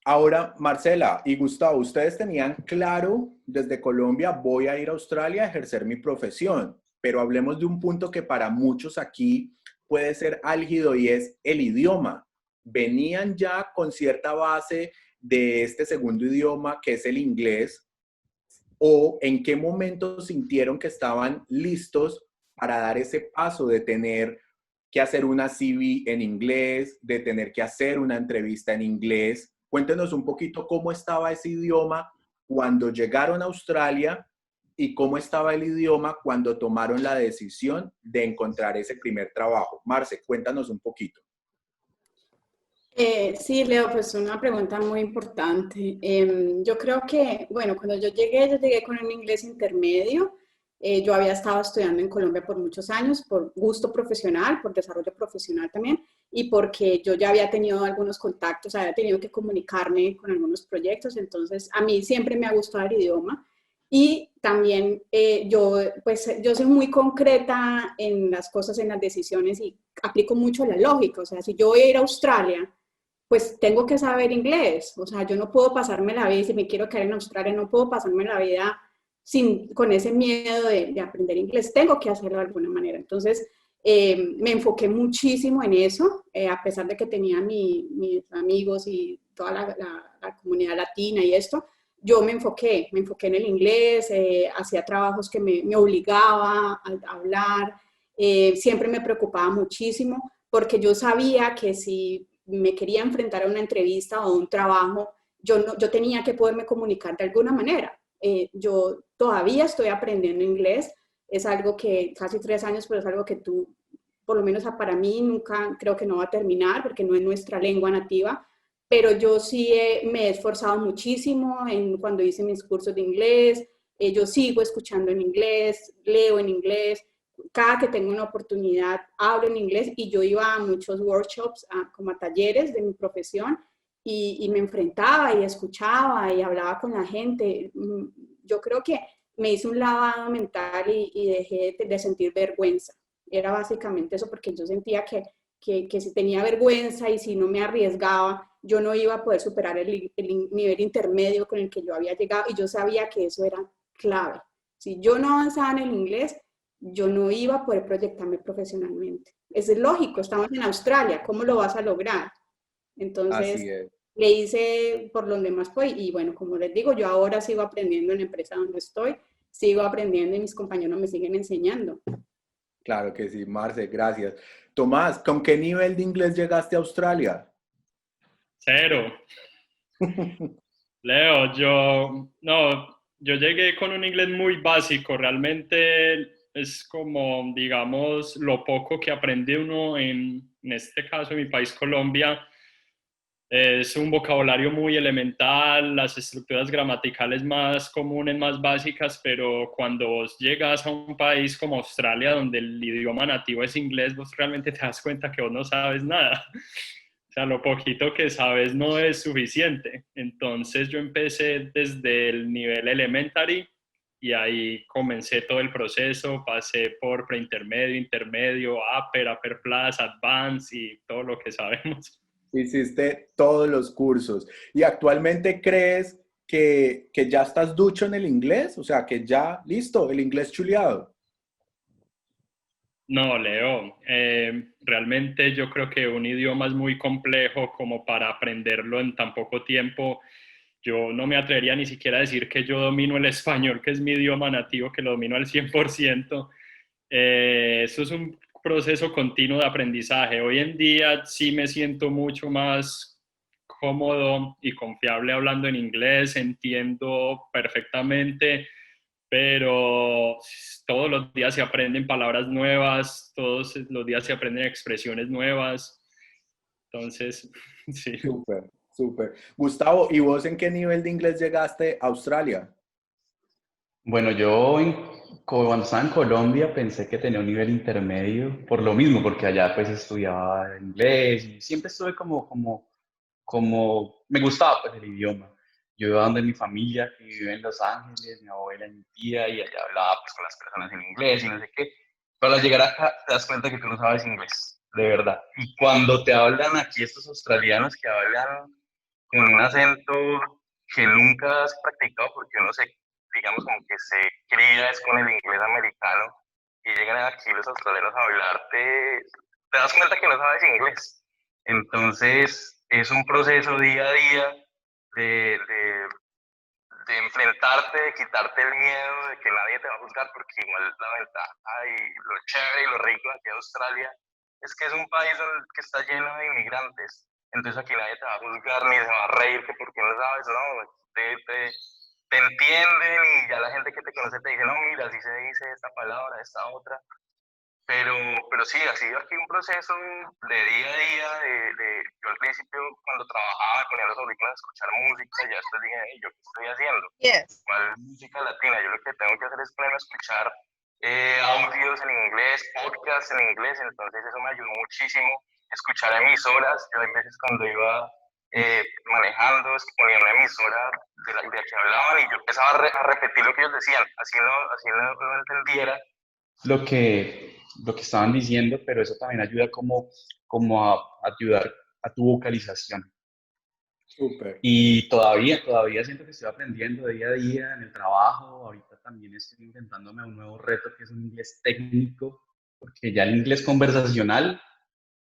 Ahora, Marcela y Gustavo, ustedes tenían claro desde Colombia, voy a ir a Australia a ejercer mi profesión, pero hablemos de un punto que para muchos aquí puede ser álgido y es el idioma. ¿Venían ya con cierta base de este segundo idioma que es el inglés? ¿O en qué momento sintieron que estaban listos para dar ese paso de tener que hacer una CV en inglés, de tener que hacer una entrevista en inglés? Cuéntenos un poquito cómo estaba ese idioma cuando llegaron a Australia y cómo estaba el idioma cuando tomaron la decisión de encontrar ese primer trabajo. Marce, cuéntanos un poquito. Sí, Leo, pues una pregunta muy importante. Yo creo que, bueno, cuando yo llegué con un inglés intermedio. Yo había estado estudiando en Colombia por muchos años, por gusto profesional, por desarrollo profesional también, y porque yo ya había tenido algunos contactos, había tenido que comunicarme con algunos proyectos, entonces a mí siempre me ha gustado el idioma. Y también yo soy muy concreta en las cosas, en las decisiones y aplico mucho la lógica. O sea, si yo voy a ir a Australia, pues tengo que saber inglés. O sea, yo no puedo pasarme la vida, si me quiero quedar en Australia, no puedo pasarme la vida con ese miedo de aprender inglés. Tengo que hacerlo de alguna manera. Entonces, me enfoqué muchísimo en eso, a pesar de que tenía mis amigos y toda la comunidad latina y esto. Yo me enfoqué en el inglés, hacía trabajos que me obligaba a hablar, siempre me preocupaba muchísimo porque yo sabía que si me quería enfrentar a una entrevista o a un trabajo, yo tenía que poderme comunicar de alguna manera. Yo todavía estoy aprendiendo inglés, es algo que casi 3 años, pero es algo que tú, por lo menos para mí, nunca creo que no va a terminar porque no es nuestra lengua nativa, pero yo sí me he esforzado muchísimo cuando hice mis cursos de inglés, yo sigo escuchando en inglés, leo en inglés, cada que tengo una oportunidad hablo en inglés y yo iba a muchos workshops, como a talleres de mi profesión y me enfrentaba y escuchaba y hablaba con la gente. Yo creo que me hice un lavado mental y dejé de sentir vergüenza. Era básicamente eso, porque yo sentía que si tenía vergüenza y si no me arriesgaba, yo no iba a poder superar el nivel intermedio con el que yo había llegado y yo sabía que eso era clave. Si yo no avanzaba en el inglés, yo no iba a poder proyectarme profesionalmente. Es lógico, estamos en Australia, ¿cómo lo vas a lograr? Entonces, Así es. le hice por donde más fue y bueno, como les digo, yo ahora sigo aprendiendo en la empresa donde estoy, sigo aprendiendo y mis compañeros me siguen enseñando. Claro que sí, Marce, gracias. Tomás, ¿con qué nivel de inglés llegaste a Australia? 0. Leo, yo llegué con un inglés muy básico, realmente es como, digamos, lo poco que aprende uno en este caso, en mi país, Colombia, es un vocabulario muy elemental, las estructuras gramaticales más comunes, más básicas, pero cuando vos llegas a un país como Australia, donde el idioma nativo es inglés, vos realmente te das cuenta que vos no sabes nada. O sea, lo poquito que sabes no es suficiente. Entonces yo empecé desde el nivel elementary y ahí comencé todo el proceso, pasé por preintermedio, intermedio, upper plus, advanced y todo lo que sabemos. Hiciste todos los cursos. ¿Y actualmente crees que ya estás ducho en el inglés? O sea, que ya, listo, el inglés chuleado. No, Leo, realmente yo creo que un idioma es muy complejo como para aprenderlo en tan poco tiempo. Yo no me atrevería ni siquiera a decir que yo domino el español, que es mi idioma nativo, que lo domino al 100%. Eso es un proceso continuo de aprendizaje. Hoy en día sí me siento mucho más cómodo y confiable hablando en inglés, entiendo perfectamente, pero todos los días se aprenden palabras nuevas, todos los días se aprenden expresiones nuevas. Entonces, sí. Súper, súper. Gustavo, ¿y vos en qué nivel de inglés llegaste a Australia? Bueno, cuando estaba en Colombia pensé que tenía un nivel intermedio, por lo mismo, porque allá pues estudiaba inglés y siempre estuve me gustaba pues el idioma. Yo iba donde mi familia, que vive en Los Ángeles, mi abuela y mi tía, y allá hablaba pues con las personas en inglés y no sé qué. Pero al llegar acá te das cuenta que tú no sabes inglés, de verdad. Y cuando te hablan aquí estos australianos que hablan con un acento que nunca has practicado, porque uno se, digamos, como que se cría es con el inglés americano, y llegan aquí los australianos a hablarte, te das cuenta que no sabes inglés. Entonces, es un proceso día a día de, de, de enfrentarte, de quitarte el miedo de que nadie te va a juzgar, porque igual la ventaja y lo chévere y lo rico aquí en Australia es que es un país que está lleno de inmigrantes. Entonces aquí nadie te va a juzgar ni se va a reír que porque no sabes, no, te entienden y ya la gente que te conoce te dice, no, mira, así se dice esta palabra, esta otra. Pero sí, ha sido aquí un proceso de día a día, yo al principio cuando trabajaba me ponía los audífonos a escuchar música y ya después dije, hey, ¿yo qué estoy haciendo? Yes. ¿Cuál música latina? Yo lo que tengo que hacer es ponerme a escuchar audios en inglés, podcasts en inglés, entonces eso me ayudó muchísimo, escuchar emisoras. Yo hay veces cuando iba manejando, ponía una emisora de la que hablaban y yo empezaba a repetir lo que ellos decían, así no entendiera lo que estaban diciendo, pero eso también ayuda como a ayudar a tu vocalización. Súper. Y todavía siento que estoy aprendiendo día a día en el trabajo. Ahorita también estoy intentándome un nuevo reto que es un inglés técnico, porque ya el inglés conversacional,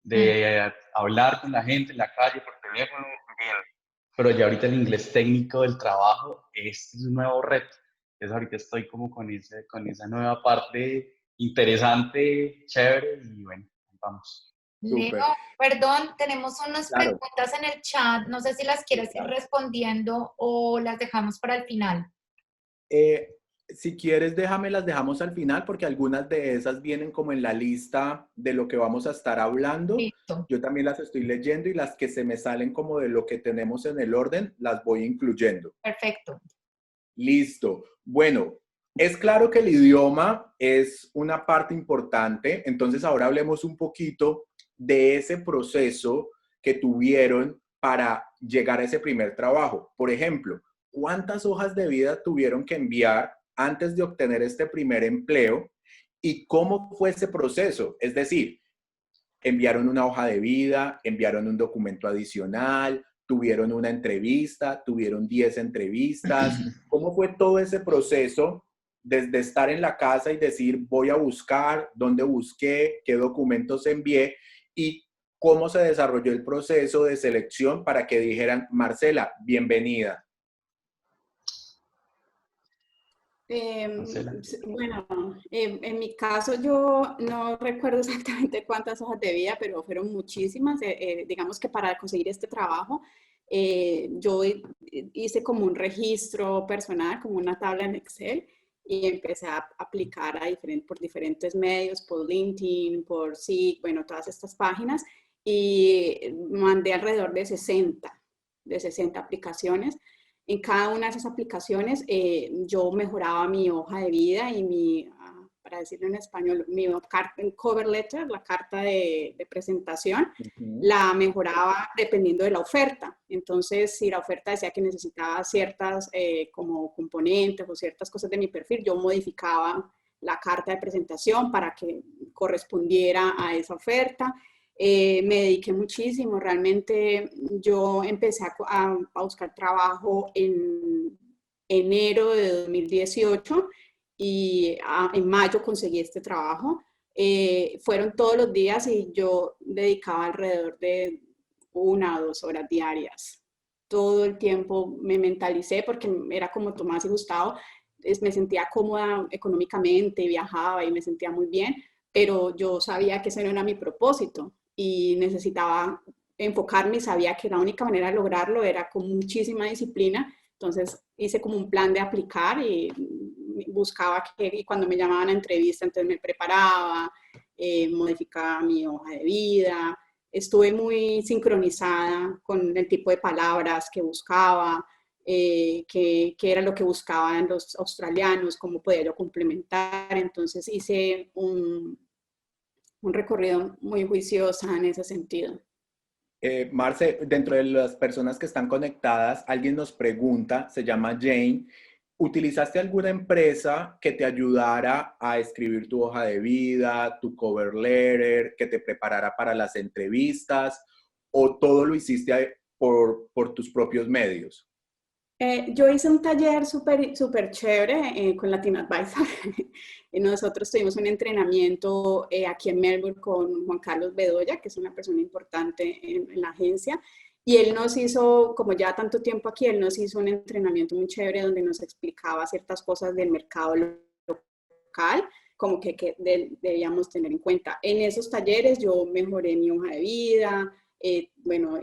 de hablar con la gente en la calle, por teléfono, bien. Pero ya ahorita el inglés técnico del trabajo es un nuevo reto. Entonces ahorita estoy como con esa nueva parte interesante, chévere y bueno, vamos. Leo, Súper. perdón, tenemos unas Claro. preguntas en el chat. No sé si las quieres ir respondiendo o las dejamos para el final. Si quieres, las dejamos al final porque algunas de esas vienen como en la lista de lo que vamos a estar hablando. Listo. Yo también las estoy leyendo y las que se me salen como de lo que tenemos en el orden, las voy incluyendo. Perfecto. Listo. Bueno, es claro que el idioma es una parte importante, entonces ahora hablemos un poquito de ese proceso que tuvieron para llegar a ese primer trabajo. Por ejemplo, ¿cuántas hojas de vida tuvieron que enviar antes de obtener este primer empleo? ¿Y cómo fue ese proceso? Es decir, ¿enviaron una hoja de vida? ¿Enviaron un documento adicional? ¿Tuvieron una entrevista? ¿Tuvieron 10 entrevistas? ¿Cómo fue todo ese proceso desde estar en la casa y decir, voy a buscar, dónde busqué, qué documentos envié y cómo se desarrolló el proceso de selección para que dijeran, Marcela, bienvenida? Marcela. Bueno, en mi caso yo no recuerdo exactamente cuántas hojas de vida, pero fueron muchísimas. Digamos que para conseguir este trabajo, yo hice como un registro personal, como una tabla en Excel, y empecé a aplicar por diferentes medios, por LinkedIn, por Seek, bueno, todas estas páginas, y mandé alrededor de 60 aplicaciones. En cada una de esas aplicaciones yo mejoraba mi hoja de vida y para decirlo en español, mi cover letter, la carta de presentación, la mejoraba dependiendo de la oferta. Entonces, si la oferta decía que necesitaba ciertas como componentes o ciertas cosas de mi perfil, yo modificaba la carta de presentación para que correspondiera a esa oferta. Me dediqué muchísimo, realmente yo empecé a buscar trabajo en enero de 2018 y en mayo conseguí este trabajo. Fueron todos los días y yo dedicaba alrededor de 1 o 2 horas diarias. Todo el tiempo me mentalicé porque era como Tomás y Gustavo, me sentía cómoda económicamente, viajaba y me sentía muy bien, pero yo sabía que ese no era mi propósito y necesitaba enfocarme y sabía que la única manera de lograrlo era con muchísima disciplina. Entonces hice como un plan de aplicar y buscaba y cuando me llamaban a entrevista, entonces me preparaba, modificaba mi hoja de vida, estuve muy sincronizada con el tipo de palabras que buscaba, qué era lo que buscaban los australianos, cómo podía yo complementar. Entonces hice un recorrido muy juiciosa en ese sentido. Marce, dentro de las personas que están conectadas, alguien nos pregunta, se llama Jane, ¿utilizaste alguna empresa que te ayudara a escribir tu hoja de vida, tu cover letter, que te preparara para las entrevistas, o todo lo hiciste por tus propios medios? Yo hice un taller súper chévere con Latino Advisor. Nosotros tuvimos un entrenamiento aquí en Melbourne con Juan Carlos Bedoya, que es una persona importante en la agencia. Y él nos hizo, como ya tanto tiempo aquí, él nos hizo un entrenamiento muy chévere donde nos explicaba ciertas cosas del mercado local, como que debíamos tener en cuenta. En esos talleres yo mejoré mi hoja de vida, bueno,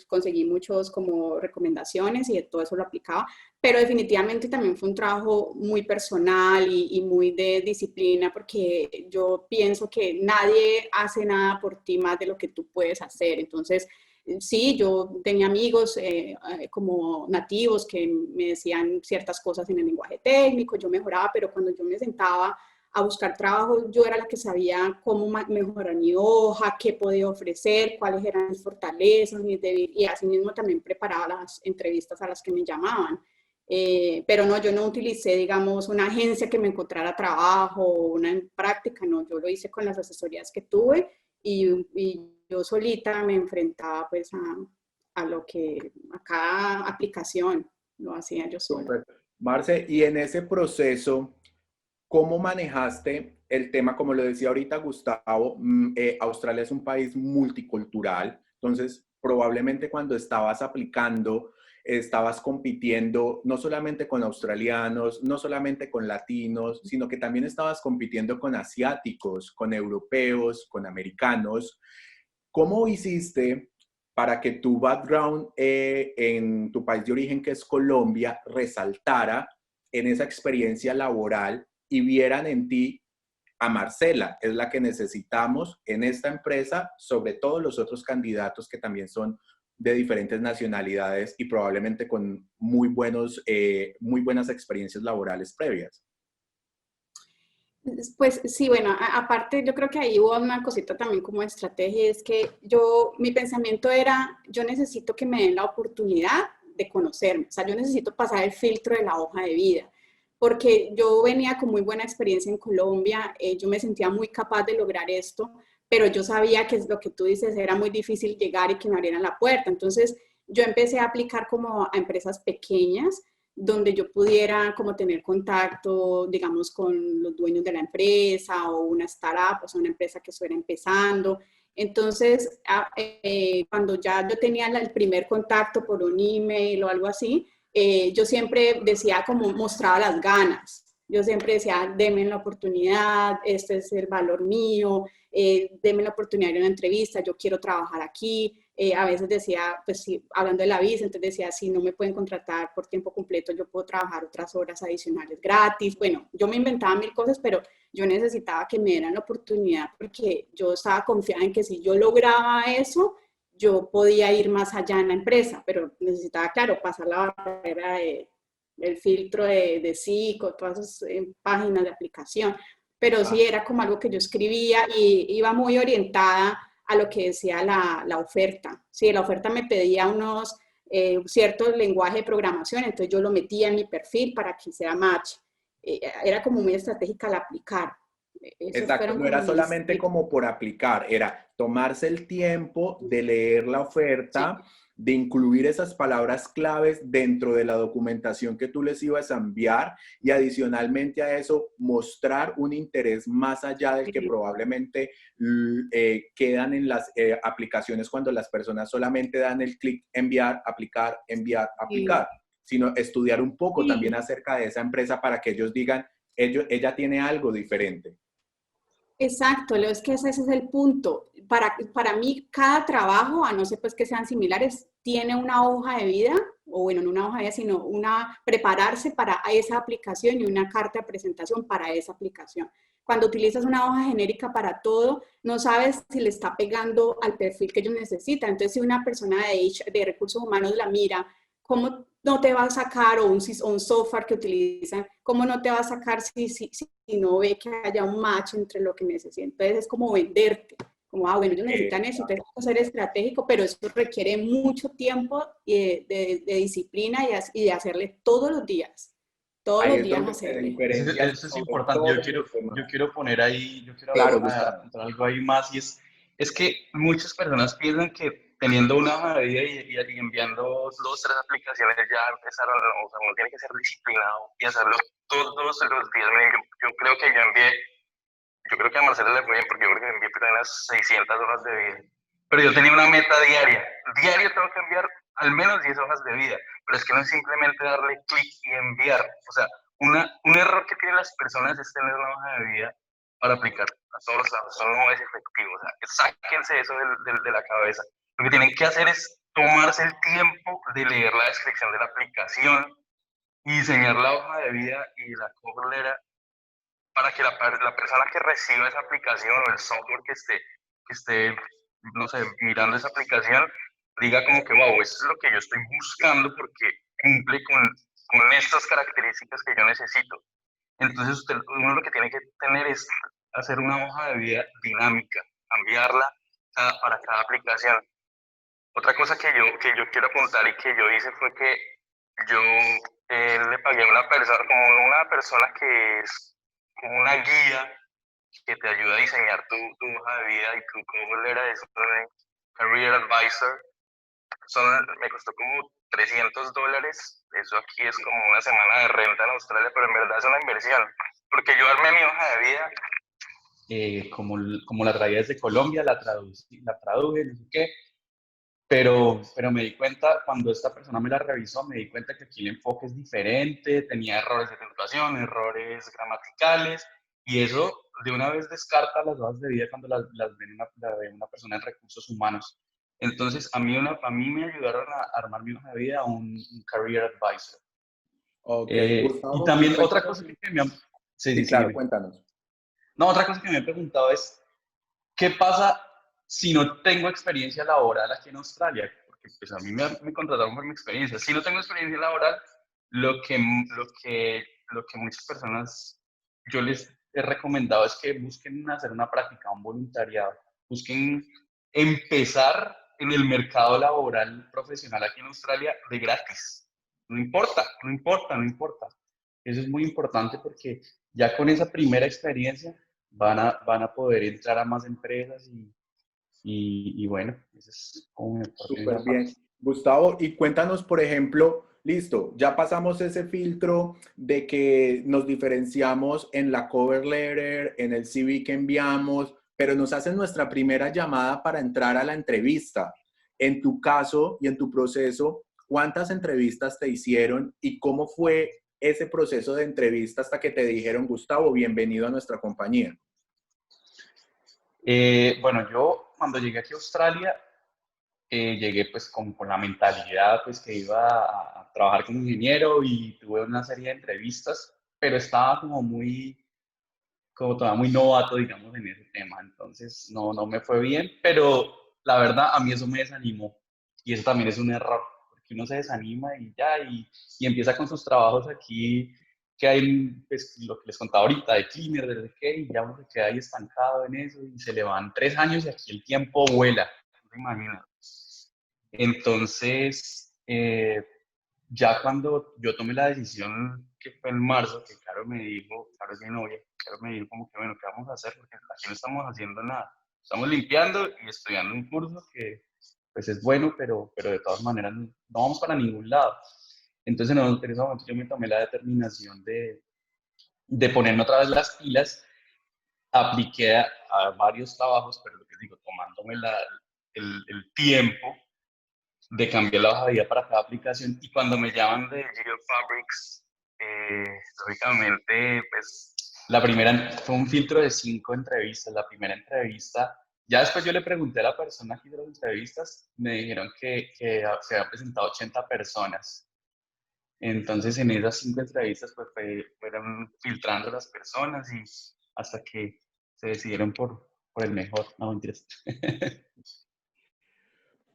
conseguí muchos como recomendaciones y todo eso lo aplicaba, pero definitivamente también fue un trabajo muy personal y muy de disciplina, porque yo pienso que nadie hace nada por ti más de lo que tú puedes hacer. Entonces, sí, yo tenía amigos como nativos que me decían ciertas cosas en el lenguaje técnico, yo mejoraba, pero cuando yo me sentaba a buscar trabajo, yo era la que sabía cómo mejorar mi hoja, qué podía ofrecer, cuáles eran mis fortalezas, mis debilidades, y así mismo también preparaba las entrevistas a las que me llamaban. Pero no, yo no utilicé, digamos, una agencia que me encontrara trabajo o una práctica, no, yo lo hice con las asesorías que tuve y yo solita me enfrentaba pues a lo que, a cada aplicación lo hacía yo sola. Super. Marce, y en ese proceso, ¿cómo manejaste el tema? Como lo decía ahorita Gustavo, Australia es un país multicultural, entonces probablemente cuando estabas aplicando, estabas compitiendo no solamente con australianos, no solamente con latinos, sino que también estabas compitiendo con asiáticos, con europeos, con americanos. ¿Cómo hiciste para que tu background en tu país de origen, que es Colombia, resaltara en esa experiencia laboral y vieran en ti a Marcela? Es la que necesitamos en esta empresa, sobre todo los otros candidatos que también son de diferentes nacionalidades y probablemente con muy buenas experiencias laborales previas. Pues sí, bueno, aparte yo creo que ahí hubo una cosita también como estrategia, es que mi pensamiento era, yo necesito que me den la oportunidad de conocerme, o sea, yo necesito pasar el filtro de la hoja de vida, porque yo venía con muy buena experiencia en Colombia, yo me sentía muy capaz de lograr esto, pero yo sabía que es lo que tú dices, era muy difícil llegar y que me abrieran la puerta. Entonces yo empecé a aplicar como a empresas pequeñas, donde yo pudiera como tener contacto, digamos, con los dueños de la empresa o una startup, o sea, una empresa que estuviera empezando. Entonces, cuando ya yo tenía el primer contacto por un email o algo así, yo siempre decía como mostraba las ganas. Yo siempre decía, denme la oportunidad, este es el valor mío, denme la oportunidad de una entrevista, yo quiero trabajar aquí. A veces decía, pues sí, hablando de la visa, entonces decía, si no me pueden contratar por tiempo completo, yo puedo trabajar otras horas adicionales gratis. Bueno, yo me inventaba mil cosas, pero yo necesitaba que me dieran la oportunidad porque yo estaba confiada en que si yo lograba eso, yo podía ir más allá en la empresa, pero necesitaba, claro, pasar la barrera del filtro de SICO, todas esas páginas de aplicación. Pero sí, era como algo que yo escribía y iba muy orientada a lo que decía la oferta. Sí, la oferta me pedía unos ciertos lenguajes de programación, entonces yo lo metía en mi perfil para que hiciera match. Era como muy estratégica al aplicar. Exacto, no era solamente como por aplicar, era tomarse el tiempo de leer la oferta, sí, de incluir esas palabras claves dentro de la documentación que tú les ibas a enviar y adicionalmente a eso mostrar un interés más allá del que probablemente quedan en las aplicaciones cuando las personas solamente dan el clic enviar, aplicar, aplicar, sino estudiar un poco también acerca de esa empresa para que ellos digan, ella tiene algo diferente. Exacto, Leo, es que ese es el punto. Para mí, cada trabajo, a no ser pues que sean similares, tiene una hoja de vida, o bueno, no una hoja de vida, sino prepararse para esa aplicación y una carta de presentación para esa aplicación. Cuando utilizas una hoja genérica para todo, no sabes si le está pegando al perfil que ellos necesitan. Entonces, si una persona de recursos humanos la mira, ¿cómo no te va a sacar, o un software que utilizan, cómo no te va a sacar si no ve que haya un match entre lo que necesitan? Entonces es como venderte, como, bueno, ellos necesitan eso, entonces hay que ser estratégico, pero eso requiere mucho tiempo de disciplina y de hacerle todos los días. Todos los días hacerle. Eso es importante. Yo quiero poner ahí, yo quiero apuntar algo ahí más, y es que muchas personas piensan que teniendo una hoja de vida y enviando 2 o 3 aplicaciones ya empezaron, o sea, uno tiene que ser disciplinado y hacerlo todos los días. Yo creo que a Marcelo le fue bien porque yo creo que envié unas 600 hojas de vida, pero yo tenía una meta diaria. Diario tengo que enviar al menos 10 hojas de vida, pero es que no es simplemente darle clic y enviar. O sea, un error que tienen las personas es tener una hoja de vida para aplicar a todos los lados. Eso no es efectivo. O sea, sáquense eso de la cabeza. Lo que tienen que hacer es tomarse el tiempo de leer la descripción de la aplicación y diseñar la hoja de vida y la cover letter para que la persona que reciba esa aplicación o el software que esté, no sé, mirando esa aplicación, diga como que, wow, eso es lo que yo estoy buscando porque cumple con estas características que yo necesito. Entonces, uno lo que tiene que tener es hacer una hoja de vida dinámica, cambiarla para cada aplicación. Otra cosa que yo quiero apuntar y que yo hice fue que yo le pagué a una persona que es como una guía que te ayuda a diseñar tu hoja de vida y tu cover letter, es un career advisor. Me costó como $300. Eso aquí es como una semana de renta en Australia, pero en verdad es una inversión. Porque yo armé mi hoja de vida. Como la traía desde Colombia, la traduje, no sé qué. Pero me di cuenta, cuando esta persona me la revisó, me di cuenta que aquí el enfoque es diferente, tenía errores de puntuación, errores gramaticales, y eso de una vez descarta las hojas de vida cuando las ve una persona en recursos humanos. Entonces, a mí me ayudaron a armar mi hoja de vida un career advisor. Gustavo, y también otra cosa que me han... Sí, claro, cuéntanos. No, otra cosa que me he preguntado es, ¿qué pasa si no tengo experiencia laboral aquí en Australia? Porque pues a mí me contrataron por mi experiencia. Si no tengo experiencia laboral, lo que muchas personas yo les he recomendado es que busquen hacer una práctica, un voluntariado. Busquen empezar en el mercado laboral profesional aquí en Australia de gratis. No importa. Eso es muy importante porque ya con esa primera experiencia van a poder entrar a más empresas y bueno, eso es como mi parte. Súper bien. Gustavo, y cuéntanos, por ejemplo, listo, ya pasamos ese filtro de que nos diferenciamos en la cover letter, en el CV que enviamos, pero nos hacen nuestra primera llamada para entrar a la entrevista. En tu caso y en tu proceso, ¿cuántas entrevistas te hicieron y cómo fue ese proceso de entrevista hasta que te dijeron, Gustavo, bienvenido a nuestra compañía? Bueno, yo cuando llegué aquí a Australia, llegué pues con la mentalidad pues que iba a trabajar como ingeniero y tuve una serie de entrevistas, pero estaba como todavía muy novato, digamos, en ese tema. Entonces no me fue bien, pero la verdad a mí eso me desanimó. Y eso también es un error, porque uno se desanima y ya, y empieza con sus trabajos aquí, que hay, pues, lo que les contaba ahorita, de cleaner, de no sé qué, y ya uno se queda ahí estancado en eso, y se le van 3 años y aquí el tiempo vuela, no se imagina. Entonces, ya cuando yo tomé la decisión, que fue en marzo, que Caro es mi novia, Caro me dijo como que, bueno, ¿qué vamos a hacer? Porque aquí no estamos haciendo nada. Estamos limpiando y estudiando un curso que, pues, es bueno, pero de todas maneras no vamos para ningún lado. Entonces, en ese momento yo me tomé la determinación de ponerme otra vez las pilas, apliqué a varios trabajos, pero lo que digo, tomándome el tiempo de cambiar la hoja de vida para cada aplicación, y cuando me llaman de GeoFabrics, lógicamente, pues la primera fue un filtro de 5 entrevistas. La primera entrevista, ya después yo le pregunté a la persona que hizo las entrevistas, me dijeron que se habían presentado 80 personas. Entonces en esas 5 entrevistas pues fueron filtrando las personas y hasta que se decidieron por el mejor. No, mentiras.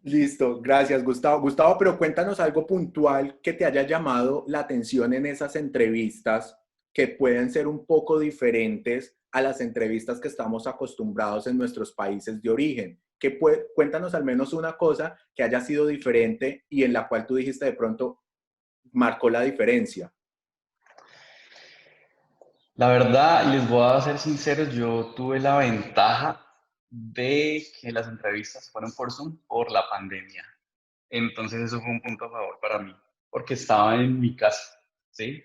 Listo, gracias Gustavo. Gustavo, pero cuéntanos algo puntual que te haya llamado la atención en esas entrevistas que pueden ser un poco diferentes a las entrevistas que estamos acostumbrados en nuestros países de origen. Cuéntanos al menos una cosa que haya sido diferente y en la cual tú dijiste de pronto marcó la diferencia. La verdad, y les voy a ser sinceros, yo tuve la ventaja de que las entrevistas fueron por Zoom por la pandemia. Entonces eso fue un punto a favor para mí, porque estaba en mi casa, ¿sí?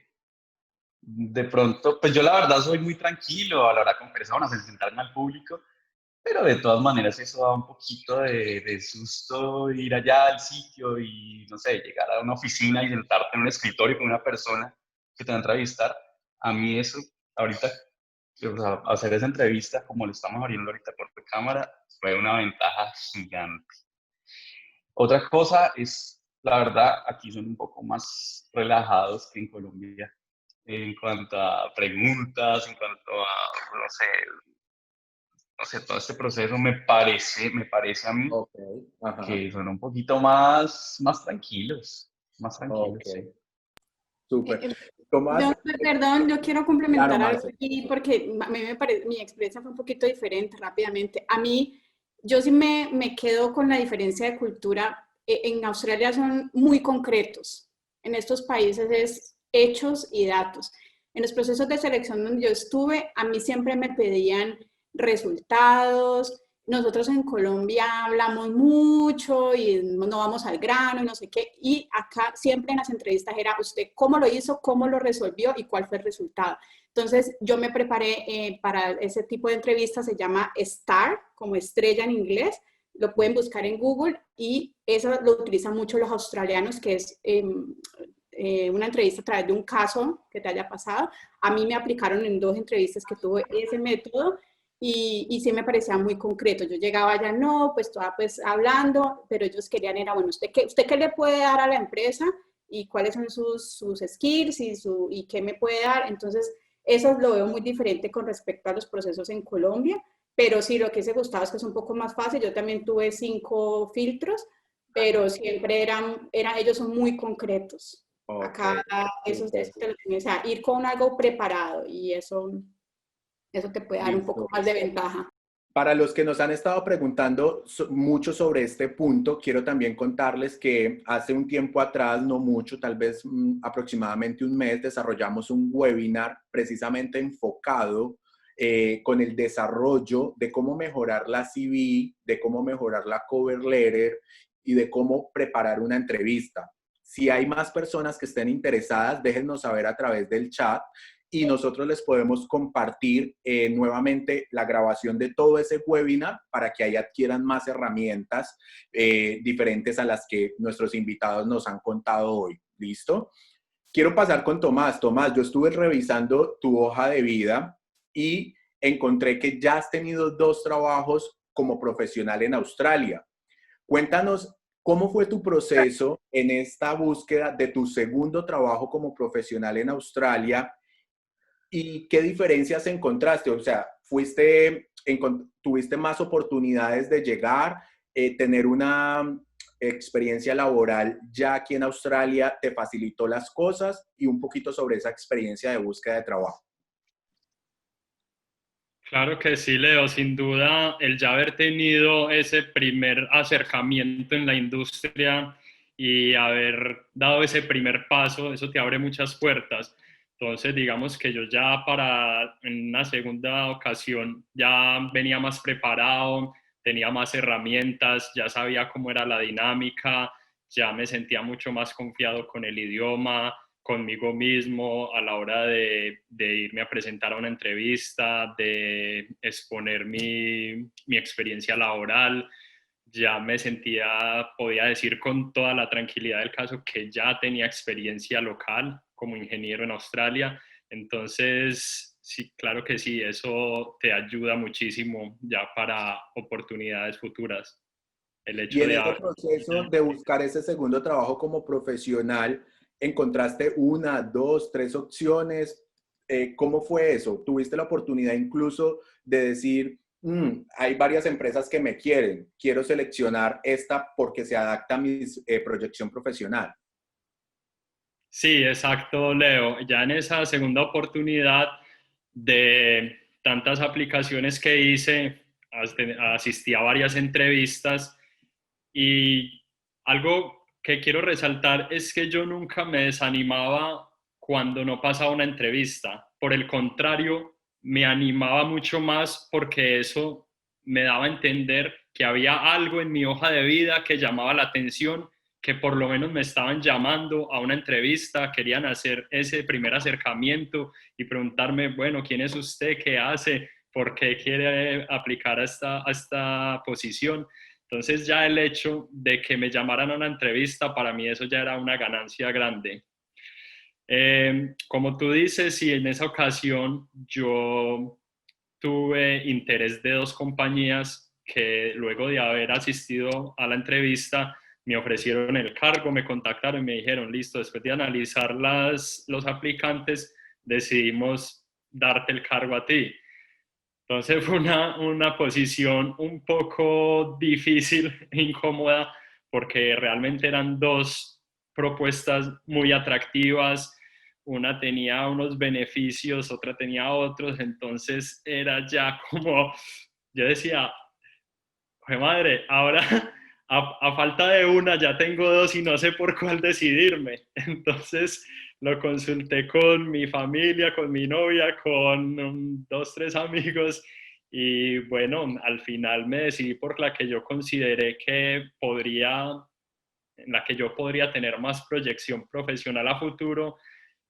De pronto, pues yo la verdad soy muy tranquilo a la hora con personas, en sentarme al público, pero de todas maneras eso da un poquito de susto ir allá al sitio y, no sé, llegar a una oficina y sentarte en un escritorio con una persona que te va a entrevistar. A mí eso, ahorita, o sea, hacer esa entrevista como lo estamos abriendo ahorita por cámara, fue una ventaja gigante. Otra cosa es, la verdad, aquí son un poco más relajados que en Colombia en cuanto a preguntas, en cuanto a, no sé, todo este proceso me parece a mí Ok, ajá. que son un poquito más tranquilos, Ok, sí. súper. Tomás, Perdón, yo quiero claro, complementar algo Marce. aquí porque a mí mi experiencia fue un poquito diferente rápidamente. A mí, yo sí me quedo con la diferencia de cultura. En Australia son muy concretos. En estos países es hechos y datos. En los procesos de selección donde yo estuve, a mí siempre me pedían resultados. Nosotros en Colombia hablamos mucho y no vamos al grano y no sé qué. Y acá siempre en las entrevistas era usted cómo lo hizo, cómo lo resolvió y cuál fue el resultado. Entonces yo me preparé para ese tipo de entrevistas, se llama STAR, como estrella en inglés. Lo pueden buscar en Google y eso lo utilizan mucho los australianos, que es una entrevista a través de un caso que te haya pasado. A mí me aplicaron en 2 entrevistas que tuve ese método y sí me parecía muy concreto. Yo llegaba allá, no, pues toda pues hablando, pero ellos querían era, bueno, ¿usted qué le puede dar a la empresa? ¿Y cuáles son sus skills y qué me puede dar? Entonces, eso lo veo muy diferente con respecto a los procesos en Colombia, pero sí, lo que se gustaba es que es un poco más fácil. Yo también tuve 5 filtros, pero siempre ellos son muy concretos. Ok, Acá eso súper. te lo tienes, o sea, ir con algo preparado y eso te puede dar un poco Listo. más de ventaja. Para los que nos han estado preguntando mucho sobre este punto, quiero también contarles que hace un tiempo atrás, no mucho, tal vez aproximadamente un mes, desarrollamos un webinar precisamente enfocado con el desarrollo de cómo mejorar la CV, de cómo mejorar la cover letter y de cómo preparar una entrevista. Si hay más personas que estén interesadas, déjennos saber a través del chat y nosotros les podemos compartir nuevamente la grabación de todo ese webinar para que ahí adquieran más herramientas diferentes a las que nuestros invitados nos han contado hoy. ¿Listo? Quiero pasar con Tomás. Tomás, yo estuve revisando tu hoja de vida y encontré que ya has tenido 2 trabajos como profesional en Australia. Cuéntanos cómo fue tu proceso en esta búsqueda de tu segundo trabajo como profesional en Australia y qué diferencias encontraste. O sea, ¿tuviste más oportunidades de llegar, tener una experiencia laboral ya aquí en Australia te facilitó las cosas? Y un poquito sobre esa experiencia de búsqueda de trabajo. Claro que sí, Leo, sin duda el ya haber tenido ese primer acercamiento en la industria y haber dado ese primer paso, eso te abre muchas puertas. Entonces, digamos que yo ya en una segunda ocasión ya venía más preparado, tenía más herramientas, ya sabía cómo era la dinámica, ya me sentía mucho más confiado con el idioma, conmigo mismo a la hora de irme a presentar a una entrevista, de exponer mi experiencia laboral. Ya me podía decir con toda la tranquilidad del caso que ya tenía experiencia local como ingeniero en Australia. Entonces, sí, claro que sí, eso te ayuda muchísimo ya para oportunidades futuras. El hecho Y en ese proceso de buscar ese segundo trabajo como profesional, ¿encontraste 1, 2, 3 opciones? ¿Cómo fue eso? ¿Tuviste la oportunidad incluso de decir, hay varias empresas que me quieren, quiero seleccionar esta porque se adapta a mi proyección profesional? Sí, exacto, Leo. Ya en esa segunda oportunidad de tantas aplicaciones que hice, asistí a varias entrevistas y algo que quiero resaltar es que yo nunca me desanimaba cuando no pasaba una entrevista. Por el contrario, me animaba mucho más porque eso me daba a entender que había algo en mi hoja de vida que llamaba la atención, que por lo menos me estaban llamando a una entrevista, querían hacer ese primer acercamiento y preguntarme, bueno, ¿quién es usted? ¿Qué hace? ¿Por qué quiere aplicar a esta posición? Entonces ya el hecho de que me llamaran a una entrevista, para mí eso ya era una ganancia grande. Como tú dices, sí, en esa ocasión yo tuve interés de 2 compañías que luego de haber asistido a la entrevista me ofrecieron el cargo, me contactaron y me dijeron, listo, después de analizar los aplicantes, decidimos darte el cargo a ti. Entonces fue una posición un poco difícil e incómoda porque realmente eran 2 propuestas muy atractivas. Una tenía unos beneficios, otra tenía otros. Entonces era ya como, yo decía, ¡jue madre! Ahora a falta de una ya tengo 2 y no sé por cuál decidirme. Entonces lo consulté con mi familia, con mi novia, con 2, 3 amigos y bueno, al final me decidí por la que yo consideré en la que yo podría tener más proyección profesional a futuro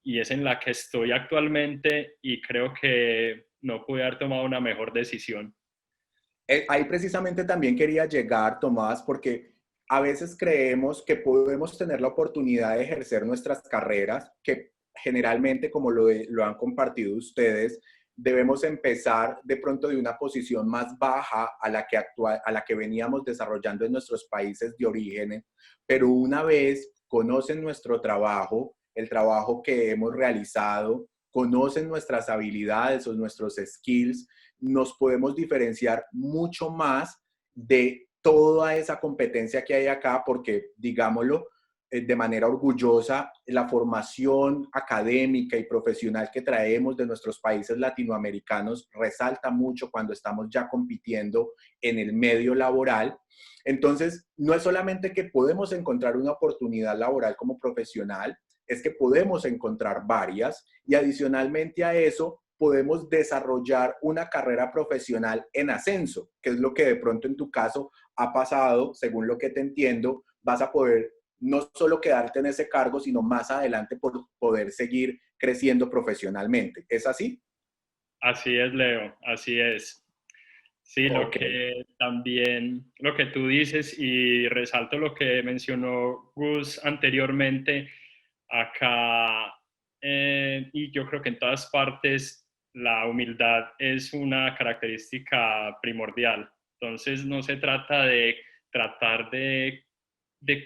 y es en la que estoy actualmente y creo que no pude haber tomado una mejor decisión. Ahí precisamente también quería llegar, Tomás, porque a veces creemos que podemos tener la oportunidad de ejercer nuestras carreras, que generalmente, como lo han compartido ustedes, debemos empezar de pronto de una posición más baja a la que veníamos desarrollando en nuestros países de origen, pero una vez conocen nuestro trabajo, el trabajo que hemos realizado, conocen nuestras habilidades o nuestros skills, nos podemos diferenciar mucho más de toda esa competencia que hay acá, porque, digámoslo, de manera orgullosa, la formación académica y profesional que traemos de nuestros países latinoamericanos resalta mucho cuando estamos ya compitiendo en el medio laboral. Entonces, no es solamente que podemos encontrar una oportunidad laboral como profesional, es que podemos encontrar varias y adicionalmente a eso, podemos desarrollar una carrera profesional en ascenso, que es lo que de pronto en tu caso ha pasado, según lo que te entiendo, vas a poder no solo quedarte en ese cargo, sino más adelante por poder seguir creciendo profesionalmente. ¿Es así? Así es, Leo, así es. Sí, lo que también, lo que tú dices y resalto lo que mencionó Gus anteriormente, acá, y yo creo que en todas partes, la humildad es una característica primordial. Entonces, no se trata de tratar de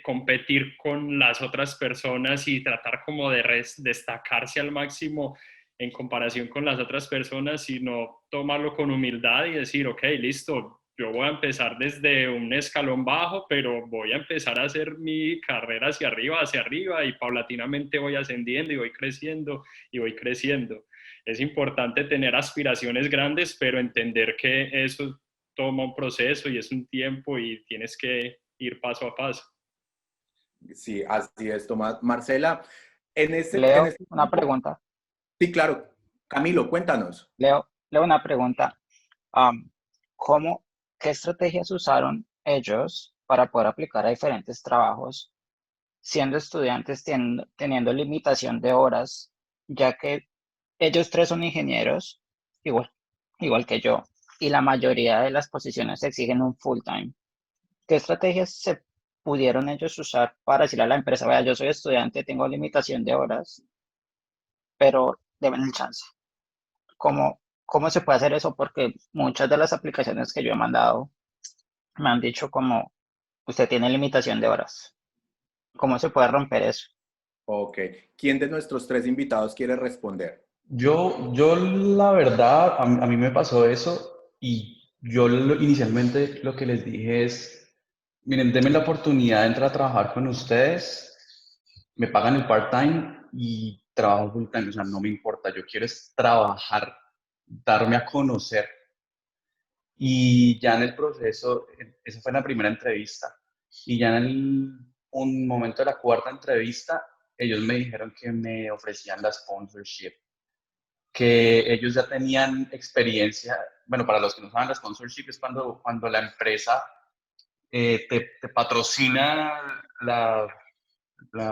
competir con las otras personas y tratar como de destacarse al máximo en comparación con las otras personas, sino tomarlo con humildad y decir, ok, listo, yo voy a empezar desde un escalón bajo, pero voy a empezar a hacer mi carrera hacia arriba, y paulatinamente voy ascendiendo y voy creciendo y voy creciendo. Es importante tener aspiraciones grandes, pero entender que eso toma un proceso y es un tiempo y tienes que ir paso a paso. Sí, así es, Tomás. Marcela, Leo, en este una tiempo, pregunta. sí, claro. Camilo, cuéntanos. Leo, una pregunta. Am, ¿Qué estrategias usaron ellos para poder aplicar a diferentes trabajos, siendo estudiantes, teniendo limitación de horas, ya que ellos tres son ingenieros, igual que yo, y la mayoría de las posiciones exigen un full time? ¿Qué estrategias se pudieron ellos usar para decirle a la empresa, vea, yo soy estudiante, tengo limitación de horas, pero deben el chance? ¿Cómo se puede hacer eso? Porque muchas de las aplicaciones que yo he mandado me han dicho como, usted tiene limitación de horas. ¿Cómo se puede romper eso? Ok. ¿Quién de nuestros tres invitados quiere responder? Yo la verdad, a mí me pasó eso y yo inicialmente lo que les dije es, miren, denme la oportunidad de entrar a trabajar con ustedes, me pagan el part-time y trabajo full-time, o sea, no me importa, yo quiero es trabajar, darme a conocer. Y ya en el proceso, esa fue la primera entrevista, y ya en un momento de la cuarta entrevista, ellos me dijeron que me ofrecían la sponsorship, que ellos ya tenían experiencia. Bueno, para los que no saben, la sponsorship es cuando la empresa te patrocina la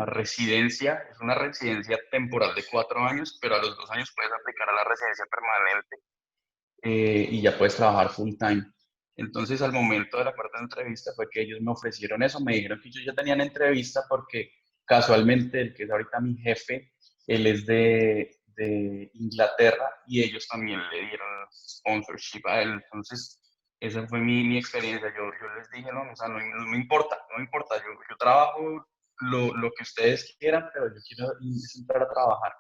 residencia. Es una residencia temporal de 4 años, pero a los 2 años puedes aplicar a la residencia permanente, y ya puedes trabajar full time. Entonces, al momento de la cuarta entrevista fue que ellos me ofrecieron eso, me dijeron que ellos ya tenían entrevista porque casualmente el que es ahorita mi jefe, él es de Inglaterra y ellos también le dieron sponsorship a él. Entonces, esa fue mi experiencia. Yo les dije, no, o sea, no me importa, no me importa, yo trabajo lo que ustedes quieran, pero yo quiero entrar a trabajar.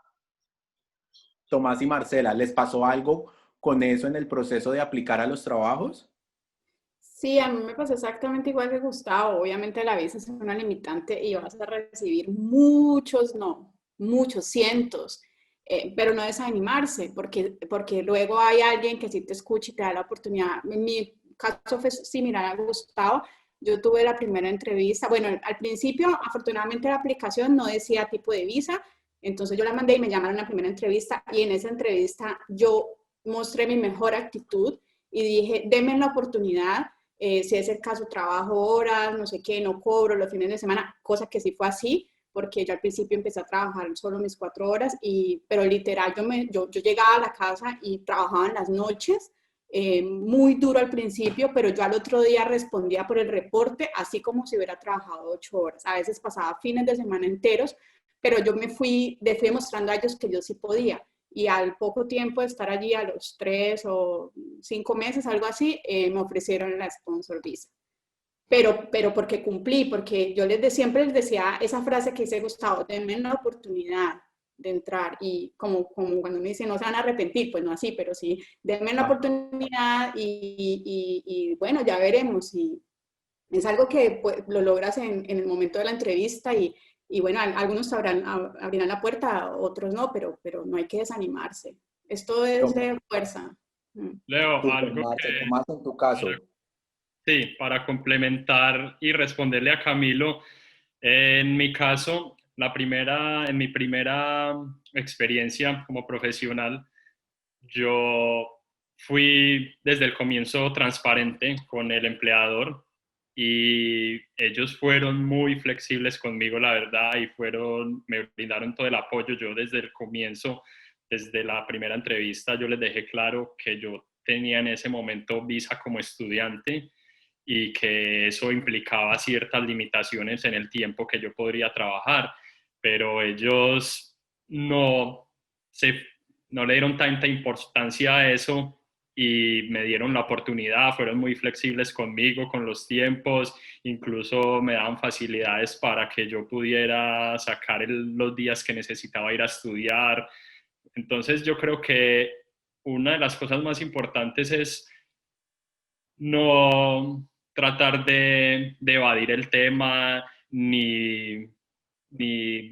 Tomás y Marcela, ¿les pasó algo con eso en el proceso de aplicar a los trabajos? Sí, a mí me pasó exactamente igual que Gustavo. Obviamente la visa es una limitante y vas a recibir muchos no, muchos, cientos, pero no desanimarse, porque luego hay alguien que sí te escucha y te da la oportunidad. En mi caso fue similar a Gustavo. Yo tuve la primera entrevista. Bueno, al principio, afortunadamente la aplicación no decía tipo de visa, entonces yo la mandé y me llamaron a la primera entrevista, y en esa entrevista yo mostré mi mejor actitud y dije, denme la oportunidad. Si es el caso, trabajo horas, no sé qué, no cobro los fines de semana, cosa que sí fue así, porque yo al principio empecé a trabajar solo mis 4 horas, pero literal yo llegaba a la casa y trabajaba en las noches, muy duro al principio, pero yo al otro día respondía por el reporte, así como si hubiera trabajado 8 horas. A veces pasaba fines de semana enteros, pero yo me fui demostrando a ellos que yo sí podía. Y al poco tiempo de estar allí, a los 3 o 5 meses, algo así, me ofrecieron la sponsor visa. Pero porque cumplí, porque yo siempre les decía esa frase que dice Gustavo, denme la oportunidad de entrar, y como cuando me dicen no se van a arrepentir, pues no así, pero sí, denme la oportunidad y bueno, ya veremos. Y es algo que pues, lo logras en el momento de la entrevista, y bueno, algunos abrirán la puerta, otros no, pero no hay que desanimarse. Esto es de fuerza. Leo, Super, algo Marce. que, Tomás, en tu caso. sí, para complementar y responderle a Camilo, en mi caso, en mi primera experiencia como profesional, yo fui desde el comienzo transparente con el empleador. y ellos fueron muy flexibles conmigo, la verdad, y me brindaron todo el apoyo. Yo desde el comienzo, desde la primera entrevista, yo les dejé claro que yo tenía en ese momento visa como estudiante y que eso implicaba ciertas limitaciones en el tiempo que yo podría trabajar, pero ellos no le dieron tanta importancia a eso y me dieron la oportunidad, fueron muy flexibles conmigo, con los tiempos, incluso me daban facilidades para que yo pudiera sacar los días que necesitaba ir a estudiar. Entonces yo creo que una de las cosas más importantes es no tratar de evadir el tema ni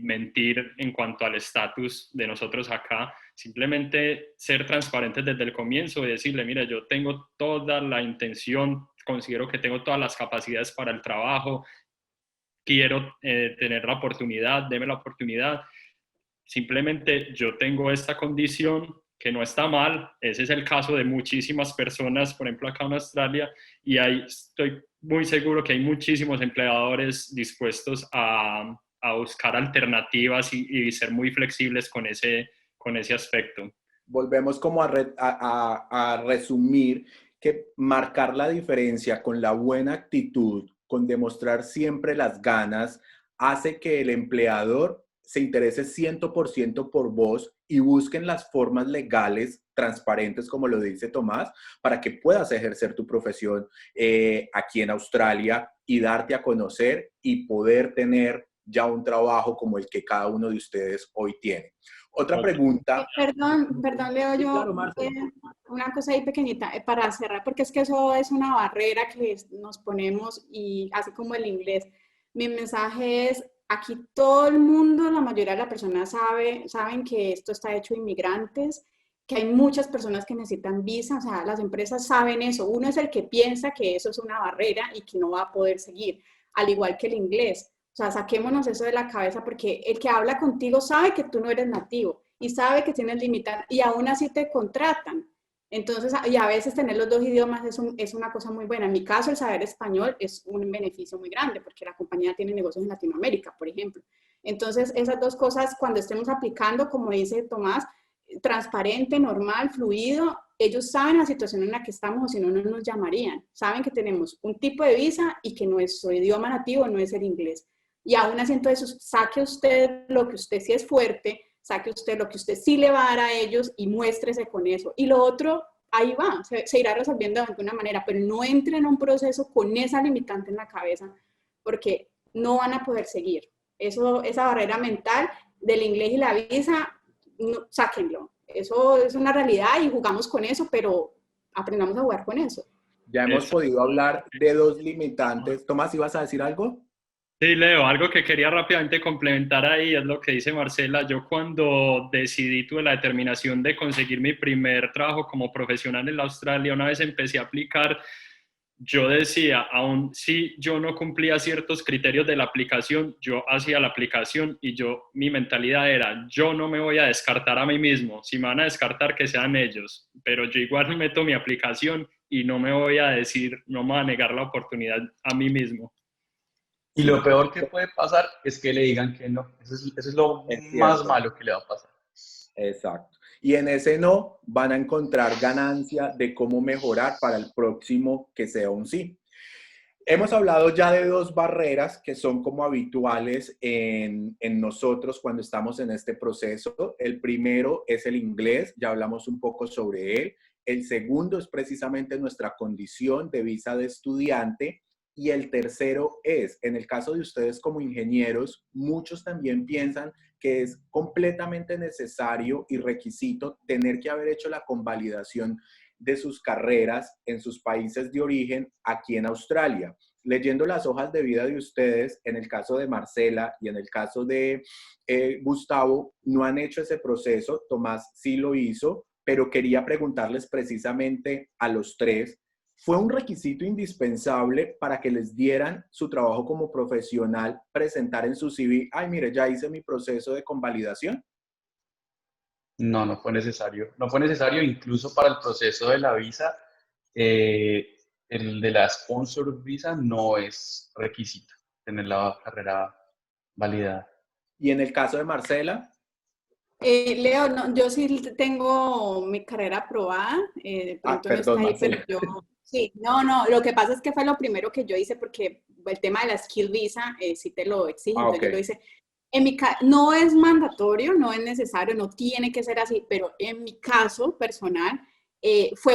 mentir en cuanto al estatus de nosotros acá, simplemente ser transparentes desde el comienzo y decirle, mira, yo tengo toda la intención, considero que tengo todas las capacidades para el trabajo, quiero tener la oportunidad, deme la oportunidad. Simplemente yo tengo esta condición que no está mal, ese es el caso de muchísimas personas, por ejemplo acá en Australia, y ahí estoy muy seguro que hay muchísimos empleadores dispuestos a buscar alternativas y ser muy flexibles con ese aspecto. Volvemos como a resumir que marcar la diferencia con la buena actitud, con demostrar siempre las ganas, hace que el empleador se interese 100% por vos y busquen las formas legales, transparentes, como lo dice Tomás, para que puedas ejercer tu profesión aquí en Australia y darte a conocer y poder tener ya un trabajo como el que cada uno de ustedes hoy tiene. Otra pregunta. Perdón, Leo, Sí, yo claro, una cosa ahí pequeñita para cerrar, porque es que eso es una barrera que nos ponemos y así como el inglés. Mi mensaje es, aquí todo el mundo, la mayoría de las personas saben que esto está hecho de inmigrantes, que hay muchas personas que necesitan visa, o sea, las empresas saben eso. Uno es el que piensa que eso es una barrera y que no va a poder seguir, al igual que el inglés. O sea, saquémonos eso de la cabeza porque el que habla contigo sabe que tú no eres nativo y sabe que tienes limitantes y aún así te contratan. Entonces, y a veces tener los dos idiomas es una cosa muy buena. En mi caso, el saber español es un beneficio muy grande porque la compañía tiene negocios en Latinoamérica, por ejemplo. Entonces, esas dos cosas, cuando estemos aplicando, como dice Tomás, transparente, normal, fluido, ellos saben la situación en la que estamos o si no, no nos llamarían. Saben que tenemos un tipo de visa y que nuestro idioma nativo no es el inglés. Y aún así, entonces, saque usted lo que usted sí es fuerte, saque usted lo que usted sí le va a dar a ellos y muéstrese con eso. Y lo otro, ahí va, se irá resolviendo de alguna manera, pero no entre en un proceso con esa limitante en la cabeza, porque no van a poder seguir. Esa barrera mental del inglés y la visa, no, sáquenlo. Eso es una realidad y jugamos con eso, pero aprendamos a jugar con eso. Ya hemos podido hablar de dos limitantes. Tomás, ¿ibas a decir algo? Sí, Leo, algo que quería rápidamente complementar ahí es lo que dice Marcela. Yo cuando tuve la determinación de conseguir mi primer trabajo como profesional en Australia, una vez empecé a aplicar, yo decía, aun si yo no cumplía ciertos criterios de la aplicación, yo hacía la aplicación y mi mentalidad era, yo no me voy a descartar a mí mismo. Si me van a descartar, que sean ellos, pero yo igual meto mi aplicación y no me voy a decir, no me voy a negar la oportunidad a mí mismo. Y lo peor que puede pasar es que le digan que no. Eso es lo más malo que le va a pasar. Exacto. Y en ese no van a encontrar ganancia de cómo mejorar para el próximo que sea un sí. Hemos hablado ya de dos barreras que son como habituales en nosotros cuando estamos en este proceso. El primero es el inglés, ya hablamos un poco sobre él. El segundo es precisamente nuestra condición de visa de estudiante. Y el tercero es, en el caso de ustedes como ingenieros, muchos también piensan que es completamente necesario y requisito tener que haber hecho la convalidación de sus carreras en sus países de origen aquí en Australia. Leyendo las hojas de vida de ustedes, en el caso de Marcela y en el caso de Gustavo, no han hecho ese proceso. Tomás sí lo hizo, pero quería preguntarles precisamente a los tres, ¿fue un requisito indispensable para que les dieran su trabajo como profesional presentar en su CV, ay, mire, ya hice mi proceso de convalidación? No, no fue necesario. No fue necesario incluso para el proceso de la visa. el de la sponsor visa no es requisito tener la carrera validada. ¿Y en el caso de Marcela? Leo, no, yo sí tengo mi carrera aprobada, de pronto no está Perdón, ahí, pero Marcela. yo, sí, no, lo que pasa es que fue lo primero que yo hice porque el tema de la Skill Visa sí te lo exige, entonces yo lo hice. No es mandatorio, no es necesario, no tiene que ser así, pero en mi caso personal fue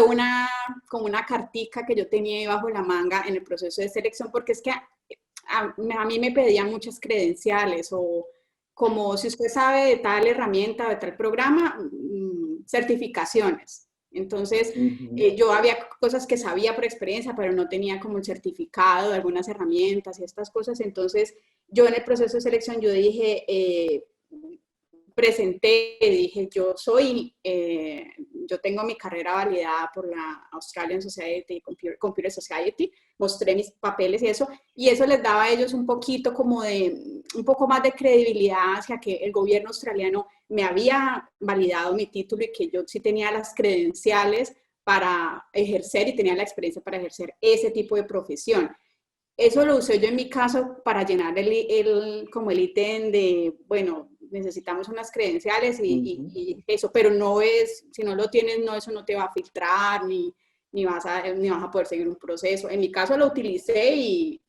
como una cartica que yo tenía ahí bajo la manga en el proceso de selección, porque es que a mí me pedían muchas credenciales o como si usted sabe de tal herramienta, de tal programa, certificaciones. Entonces, yo había cosas que sabía por experiencia, pero no tenía como el certificado de algunas herramientas y estas cosas. Entonces, yo en el proceso de selección, yo dije, dije, yo tengo mi carrera validada por la Australian Society, Computer Society, mostré mis papeles y eso les daba a ellos un poco más de credibilidad hacia que el gobierno australiano me había validado mi título y que yo sí tenía las credenciales para ejercer y tenía la experiencia para ejercer ese tipo de profesión. Eso lo usé yo en mi caso para llenar como el ítem de, bueno, necesitamos unas credenciales y eso, pero no es, si no lo tienes, eso no te va a filtrar ni vas a poder seguir un proceso. En mi caso lo utilicé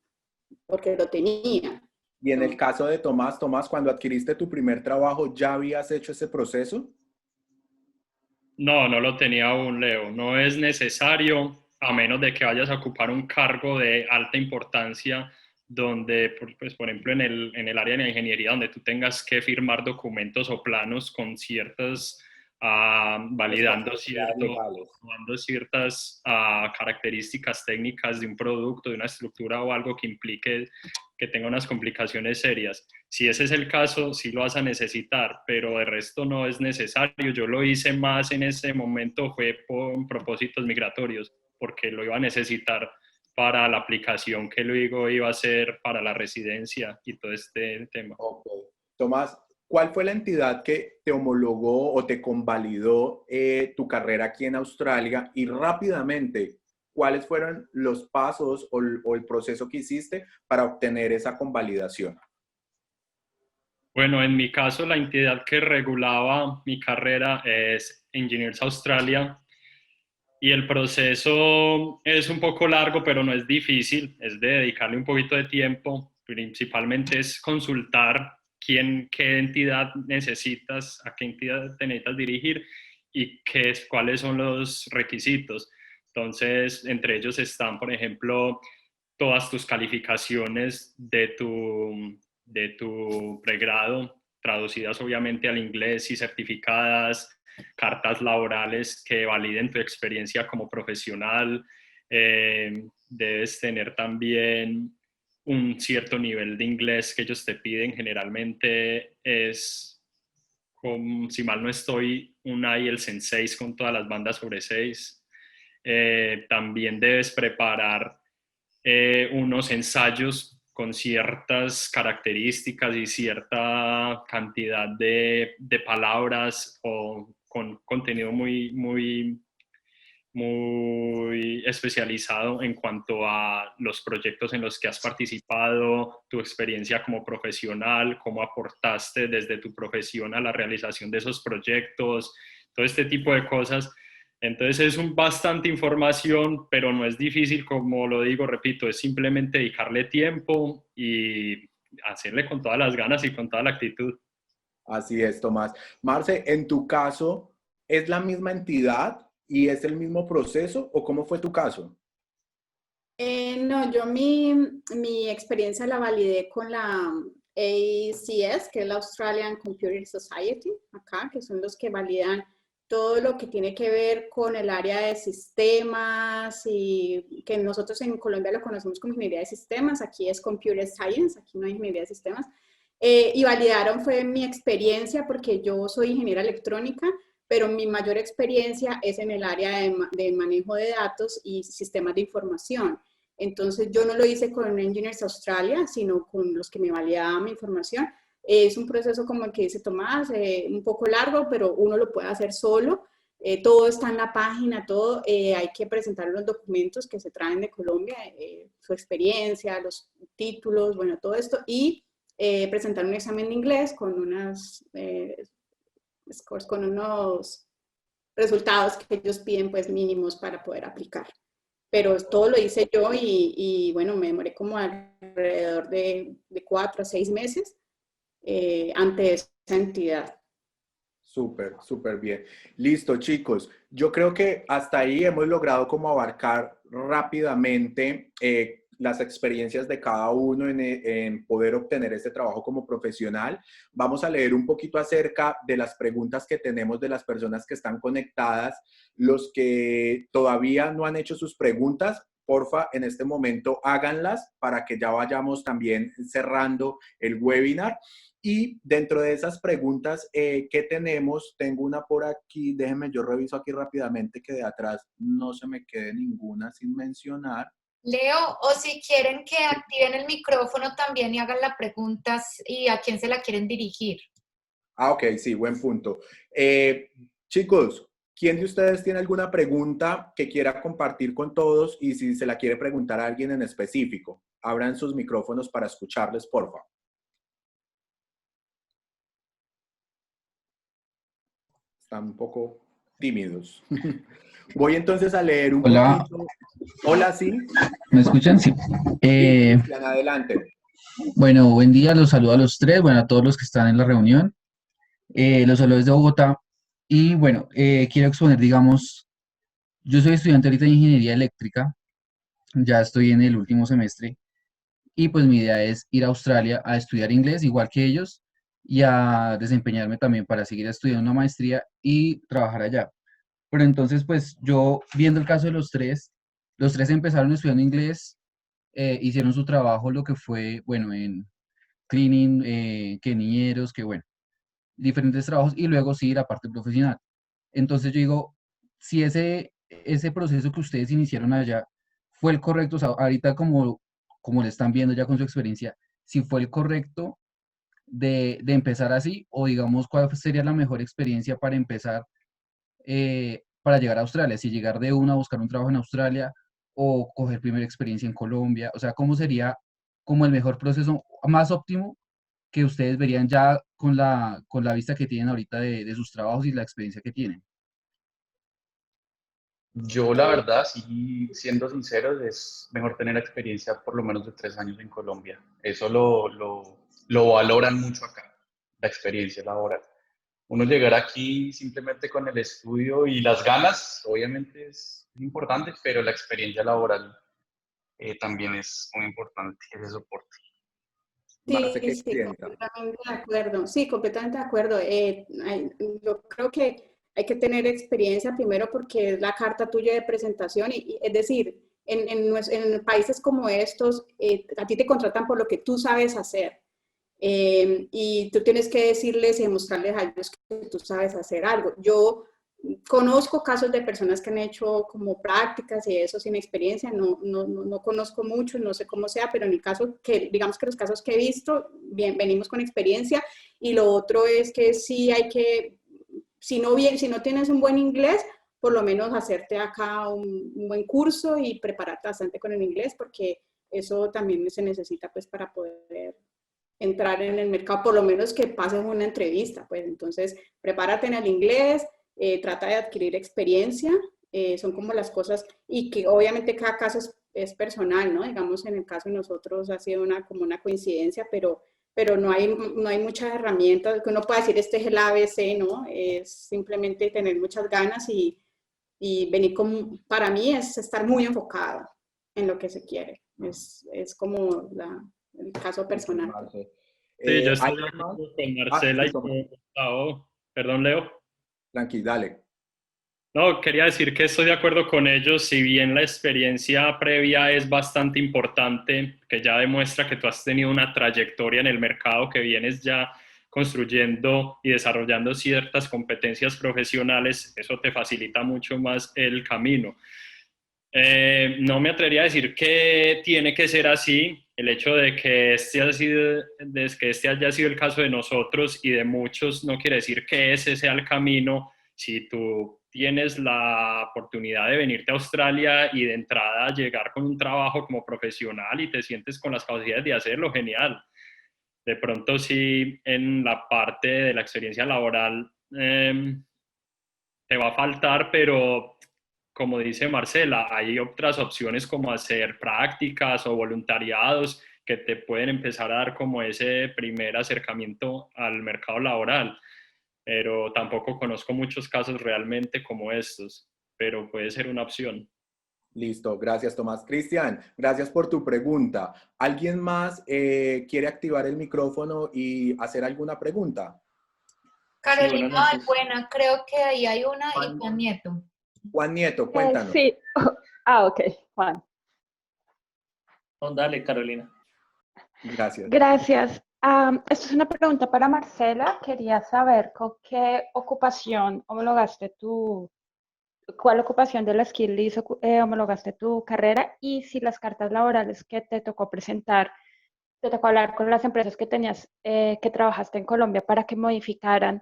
porque lo tenía. Y en el caso de Tomás, cuando adquiriste tu primer trabajo, ¿ya habías hecho ese proceso? No, no lo tenía aún, Leo. No es necesario, a menos de que vayas a ocupar un cargo de alta importancia donde, pues, por ejemplo, en el área de la ingeniería, donde tú tengas que firmar documentos o planos con ciertas, validando ciertas características técnicas de un producto, de una estructura o algo que implique que tenga unas complicaciones serias. Si ese es el caso, sí lo vas a necesitar, pero de resto no es necesario. Yo lo hice más en ese momento, fue por propósitos migratorios, porque lo iba a necesitar para la aplicación que luego iba a hacer para la residencia y todo este tema. Okay. Tomás, ¿cuál fue la entidad que te homologó o te convalidó tu carrera aquí en Australia? Y rápidamente, ¿cuáles fueron los pasos o el proceso que hiciste para obtener esa convalidación? Bueno, en mi caso, la entidad que regulaba mi carrera es Engineers Australia. Y el proceso es un poco largo, pero no es difícil, es de dedicarle un poquito de tiempo. Principalmente es consultar qué entidad necesitas, a qué entidad te necesitas dirigir y cuáles son los requisitos. Entonces, entre ellos están, por ejemplo, todas tus calificaciones de tu pregrado, traducidas obviamente al inglés y certificadas, cartas laborales que validen tu experiencia como profesional. Debes tener también un cierto nivel de inglés que ellos te piden. Generalmente es, si mal no estoy, un IELTS en 6 con todas las bandas sobre 6. También debes preparar unos ensayos con ciertas características y cierta cantidad de palabras o con contenido muy especializado en cuanto a los proyectos en los que has participado, tu experiencia como profesional, cómo aportaste desde tu profesión a la realización de esos proyectos, todo este tipo de cosas. Entonces es bastante información, pero no es difícil, como lo digo, repito, es simplemente dedicarle tiempo y hacerle con todas las ganas y con toda la actitud. Así es, Tomás. Marce, en tu caso, ¿es la misma entidad y es el mismo proceso o cómo fue tu caso? No, yo mi experiencia la validé con la ACS, que es la Australian Computer Society, acá, que son los que validan todo lo que tiene que ver con el área de sistemas y que nosotros en Colombia lo conocemos como ingeniería de sistemas, aquí es Computer Science, aquí no hay ingeniería de sistemas. Y validaron fue mi experiencia porque yo soy ingeniera electrónica, pero mi mayor experiencia es en el área de manejo de datos y sistemas de información. Entonces yo no lo hice con Engineers Australia, sino con los que me validaban mi información. Es un proceso como el que dice Tomás, un poco largo, pero uno lo puede hacer solo. todo está en la página, todo, hay que presentar los documentos que se traen de Colombia, su experiencia, los títulos, bueno, todo esto, y presentar un examen de inglés con scores, con unos resultados que ellos piden pues mínimos para poder aplicar. Pero todo lo hice yo y bueno, me demoré como alrededor de 4 a 6 meses ante esa entidad. Súper, súper bien. Listo, chicos. Yo creo que hasta ahí hemos logrado como abarcar rápidamente las experiencias de cada uno en poder obtener este trabajo como profesional. Vamos a leer un poquito acerca de las preguntas que tenemos de las personas que están conectadas. Los que todavía no han hecho sus preguntas, porfa, en este momento háganlas para que ya vayamos también cerrando el webinar. Y dentro de esas preguntas que tenemos, tengo una por aquí, déjenme, yo reviso aquí rápidamente que de atrás no se me quede ninguna sin mencionar. Leo, o si quieren que activen el micrófono también y hagan las preguntas y a quién se la quieren dirigir. Ah, ok, sí, buen punto. Chicos, ¿quién de ustedes tiene alguna pregunta que quiera compartir con todos y si se la quiere preguntar a alguien en específico? Abran sus micrófonos para escucharles, por favor. Están un poco tímidos. Voy entonces a leer un poquito. Hola, ¿sí? ¿Me escuchan? Sí. Cristian, adelante. Bueno, buen día, los saludo a los tres, bueno, a todos los que están en la reunión. Los saludo desde Bogotá. Y bueno, quiero exponer, digamos, yo soy estudiante ahorita de Ingeniería Eléctrica, ya estoy en el último semestre, y pues mi idea es ir a Australia a estudiar inglés, igual que ellos, y a desempeñarme también para seguir estudiando una maestría y trabajar allá. Pero entonces, pues yo, viendo el caso de los tres empezaron estudiando inglés, hicieron su trabajo, lo que fue, bueno, en cleaning, que niñeros, que bueno, diferentes trabajos, y luego sí la parte profesional. Entonces yo digo, si ese proceso que ustedes iniciaron allá fue el correcto, o sea, ahorita como le están viendo ya con su experiencia, si fue el correcto de empezar así, o digamos, cuál sería la mejor experiencia para empezar, para llegar a Australia, si llegar de una a buscar un trabajo en Australia o coger primera experiencia en Colombia, o sea, ¿cómo sería como el mejor proceso más óptimo que ustedes verían ya con la vista que tienen ahorita de sus trabajos y la experiencia que tienen? Yo, la verdad, sí, siendo sincero, es mejor tener experiencia por lo menos de 3 años en Colombia. Eso lo valoran mucho acá, la experiencia laboral. Uno llegar aquí simplemente con el estudio y las ganas, obviamente es importante, pero la experiencia laboral también es muy importante, ese soporte. Marce, ¿qué Sí, piensa? completamente de acuerdo. Sí, completamente de acuerdo. Yo creo que hay que tener experiencia primero porque es la carta tuya de presentación y es decir, en países como estos, a ti te contratan por lo que tú sabes hacer. Y tú tienes que decirles y demostrarles a ellos que tú sabes hacer algo. Yo conozco casos de personas que han hecho como prácticas y eso sin experiencia, no conozco mucho, no sé cómo sea, pero en el caso que, digamos que los casos que he visto, bien, venimos con experiencia. Y lo otro es que sí hay que, si no tienes un buen inglés, por lo menos hacerte acá un buen curso y prepararte bastante con el inglés, porque eso también se necesita pues para poder entrar en el mercado, por lo menos que pases una entrevista, pues entonces prepárate en el inglés, trata de adquirir experiencia, son como las cosas, y que obviamente cada caso es personal, ¿no? Digamos, en el caso de nosotros ha sido como una coincidencia, pero no hay muchas herramientas que uno pueda decir, este es el ABC, ¿no? Es simplemente tener muchas ganas y venir para mí es estar muy enfocado en lo que se quiere, es como el caso personal. Sí, yo estoy de acuerdo con Marcela y con Gustavo. Perdón, Leo. Tranqui, dale. No, quería decir que estoy de acuerdo con ellos, si bien la experiencia previa es bastante importante, que ya demuestra que tú has tenido una trayectoria en el mercado, que vienes ya construyendo y desarrollando ciertas competencias profesionales, eso te facilita mucho más el camino. No me atrevería a decir que tiene que ser así. El hecho de que este haya sido el caso de nosotros y de muchos no quiere decir que ese sea el camino si tú tienes la oportunidad de venirte a Australia y de entrada llegar con un trabajo como profesional y te sientes con las capacidades de hacerlo, genial. De pronto sí, en la parte de la experiencia laboral te va a faltar, pero como dice Marcela, hay otras opciones como hacer prácticas o voluntariados que te pueden empezar a dar como ese primer acercamiento al mercado laboral. Pero tampoco conozco muchos casos realmente como estos, pero puede ser una opción. Listo, gracias Tomás. Cristian, gracias por tu pregunta. ¿Alguien más quiere activar el micrófono y hacer alguna pregunta? Carolina Buena, creo que ahí hay una, y Juan Nieto. Juan Nieto, cuéntanos. Sí, ok, Juan. Dale, Carolina. Gracias. Gracias. Esto es una pregunta para Marcela. Quería saber con qué ocupación homologaste cuál ocupación de la Skill List homologaste tu carrera y si las cartas laborales que te tocó presentar, te tocó hablar con las empresas que tenías, que trabajaste en Colombia para que modificaran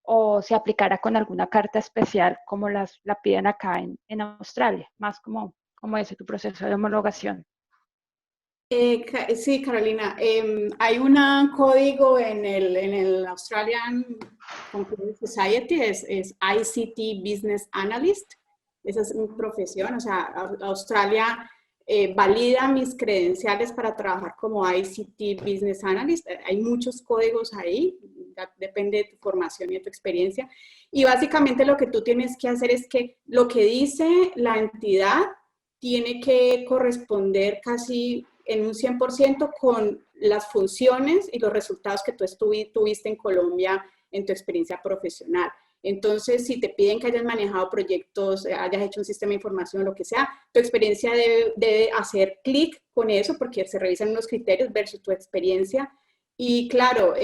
o se aplicara con alguna carta especial como la piden acá en Australia, más como ese tu proceso de homologación. Sí, Carolina, hay un código en el Australian Computer Society, es ICT Business Analyst. Esa es mi profesión, o sea, Australia valida mis credenciales para trabajar como ICT Business Analyst. Hay muchos códigos ahí, depende de tu formación y de tu experiencia. Y básicamente lo que tú tienes que hacer es que lo que dice la entidad tiene que corresponder casi en un 100% con las funciones y los resultados que tú tuviste en Colombia en tu experiencia profesional. Entonces, si te piden que hayas manejado proyectos, hayas hecho un sistema de información, lo que sea, tu experiencia debe hacer clic con eso porque se revisan unos criterios versus tu experiencia. Y claro,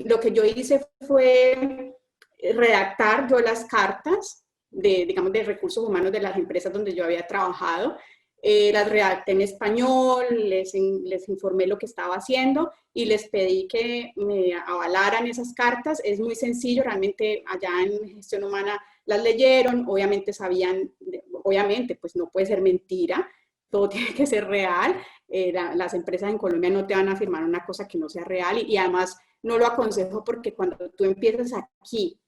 lo que yo hice fue redactar yo las cartas digamos, de recursos humanos de las empresas donde yo había trabajado. Las redacté en español, les informé lo que estaba haciendo y les pedí que me avalaran esas cartas. Es muy sencillo, realmente allá en gestión humana las leyeron, obviamente sabían, obviamente pues no puede ser mentira, todo tiene que ser real. Las empresas en Colombia no te van a firmar una cosa que no sea real y además no lo aconsejo porque cuando tú empiezas aquí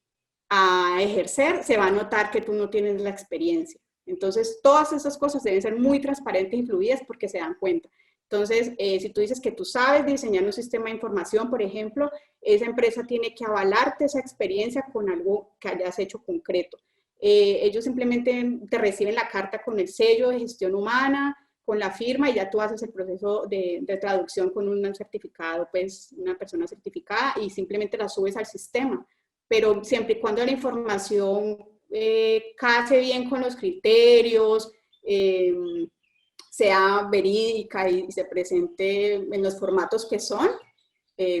a ejercer, se va a notar que tú no tienes la experiencia. Entonces, todas esas cosas deben ser muy transparentes y fluidas porque se dan cuenta. Entonces, si tú dices que tú sabes diseñar un sistema de información, por ejemplo, esa empresa tiene que avalarte esa experiencia con algo que hayas hecho concreto. Ellos simplemente te reciben la carta con el sello de gestión humana, con la firma y ya tú haces el proceso de traducción con un certificado, pues una persona certificada y simplemente la subes al sistema. Pero siempre y cuando la información case bien con los criterios, sea verídica y se presente en los formatos que son,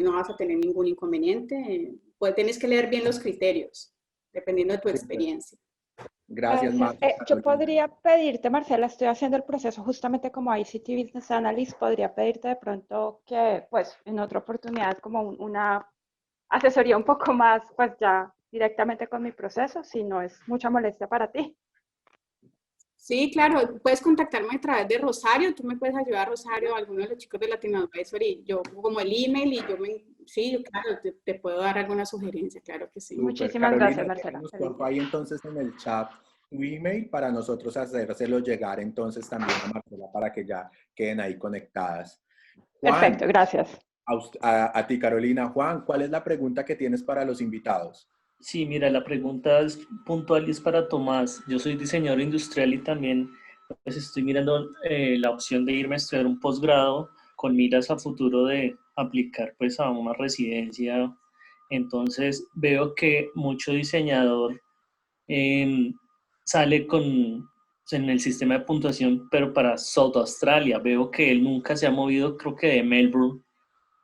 no vas a tener ningún inconveniente. Pues tienes que leer bien los criterios, dependiendo de tu experiencia. Gracias, Marcela. Yo podría pedirte, Marcela, estoy haciendo el proceso justamente como ICT Business Analyst, podría pedirte de pronto que, pues, en otra oportunidad, como una asesoría un poco más, pues ya directamente con mi proceso, si no es mucha molestia para ti. Sí, claro, puedes contactarme a través de Rosario, tú me puedes ayudar, Rosario, alguno de los chicos de Latino Advisor, y yo como el email y sí, yo claro, te puedo dar alguna sugerencia, claro que sí. Super. Muchísimas Carolina, gracias, Marcela. Por ahí entonces en el chat tu email para nosotros hacérselo llegar entonces también a Marcela para que ya queden ahí conectadas. Juan, perfecto, gracias. A ti, Carolina. Juan, ¿cuál es la pregunta que tienes para los invitados? Sí, mira, la pregunta es puntual y es para Tomás. Yo soy diseñador industrial y también pues, estoy mirando la opción de irme a estudiar un posgrado con miras a futuro de aplicar pues a una residencia. Entonces veo que mucho diseñador sale en el sistema de puntuación, pero para South Australia. Veo que él nunca se ha movido, creo que de Melbourne.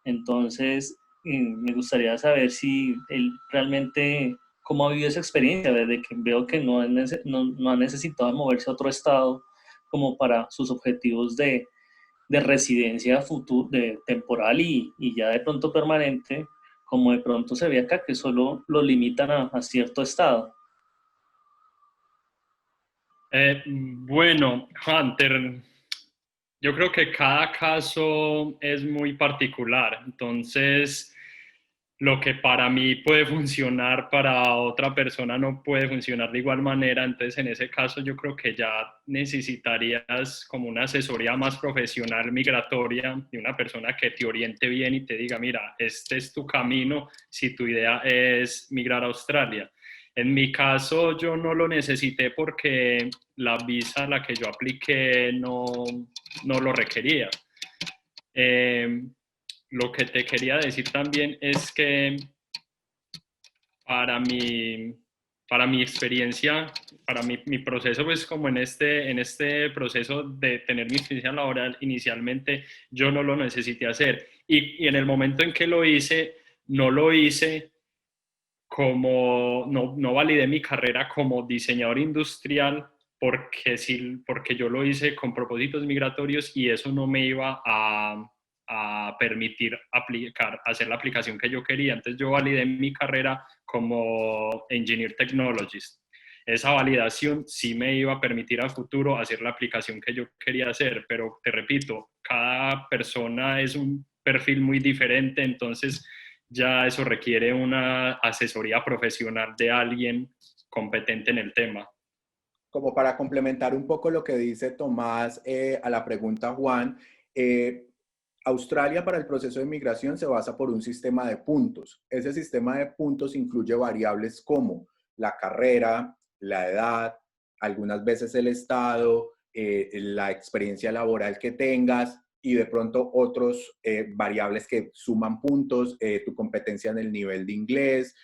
Entonces, me gustaría saber si él realmente, cómo ha vivido esa experiencia, desde que veo que no ha necesitado moverse a otro estado como para sus objetivos de residencia temporal y ya de pronto permanente, como de pronto se ve acá, que solo lo limitan a cierto estado. Bueno, Hunter, yo creo que cada caso es muy particular, entonces lo que para mí puede funcionar, para otra persona no puede funcionar de igual manera, entonces en ese caso yo creo que ya necesitarías como una asesoría más profesional migratoria de una persona que te oriente bien y te diga, mira, este es tu camino si tu idea es migrar a Australia. En mi caso yo no lo necesité porque la visa a la que yo apliqué no lo requería. Lo que te quería decir también es que para mi experiencia, para mi proceso, pues como en este proceso de tener mi experiencia laboral, inicialmente yo no lo necesité hacer. Y en el momento en que lo hice, no lo hice como, no validé mi carrera como diseñador industrial porque yo lo hice con propósitos migratorios y eso no me iba a permitir hacer la aplicación que yo quería. Entonces yo validé mi carrera como Engineer Technologist. Esa validación sí me iba a permitir a futuro hacer la aplicación que yo quería hacer, pero te repito, cada persona es un perfil muy diferente, entonces ya eso requiere una asesoría profesional de alguien competente en el tema. Como para complementar un poco lo que dice Tomás a la pregunta Juan, Australia para el proceso de migración se basa por un sistema de puntos. Ese sistema de puntos incluye variables como la carrera, la edad, algunas veces el estado, la experiencia laboral que tengas y de pronto otros variables que suman puntos, tu competencia en el nivel de inglés.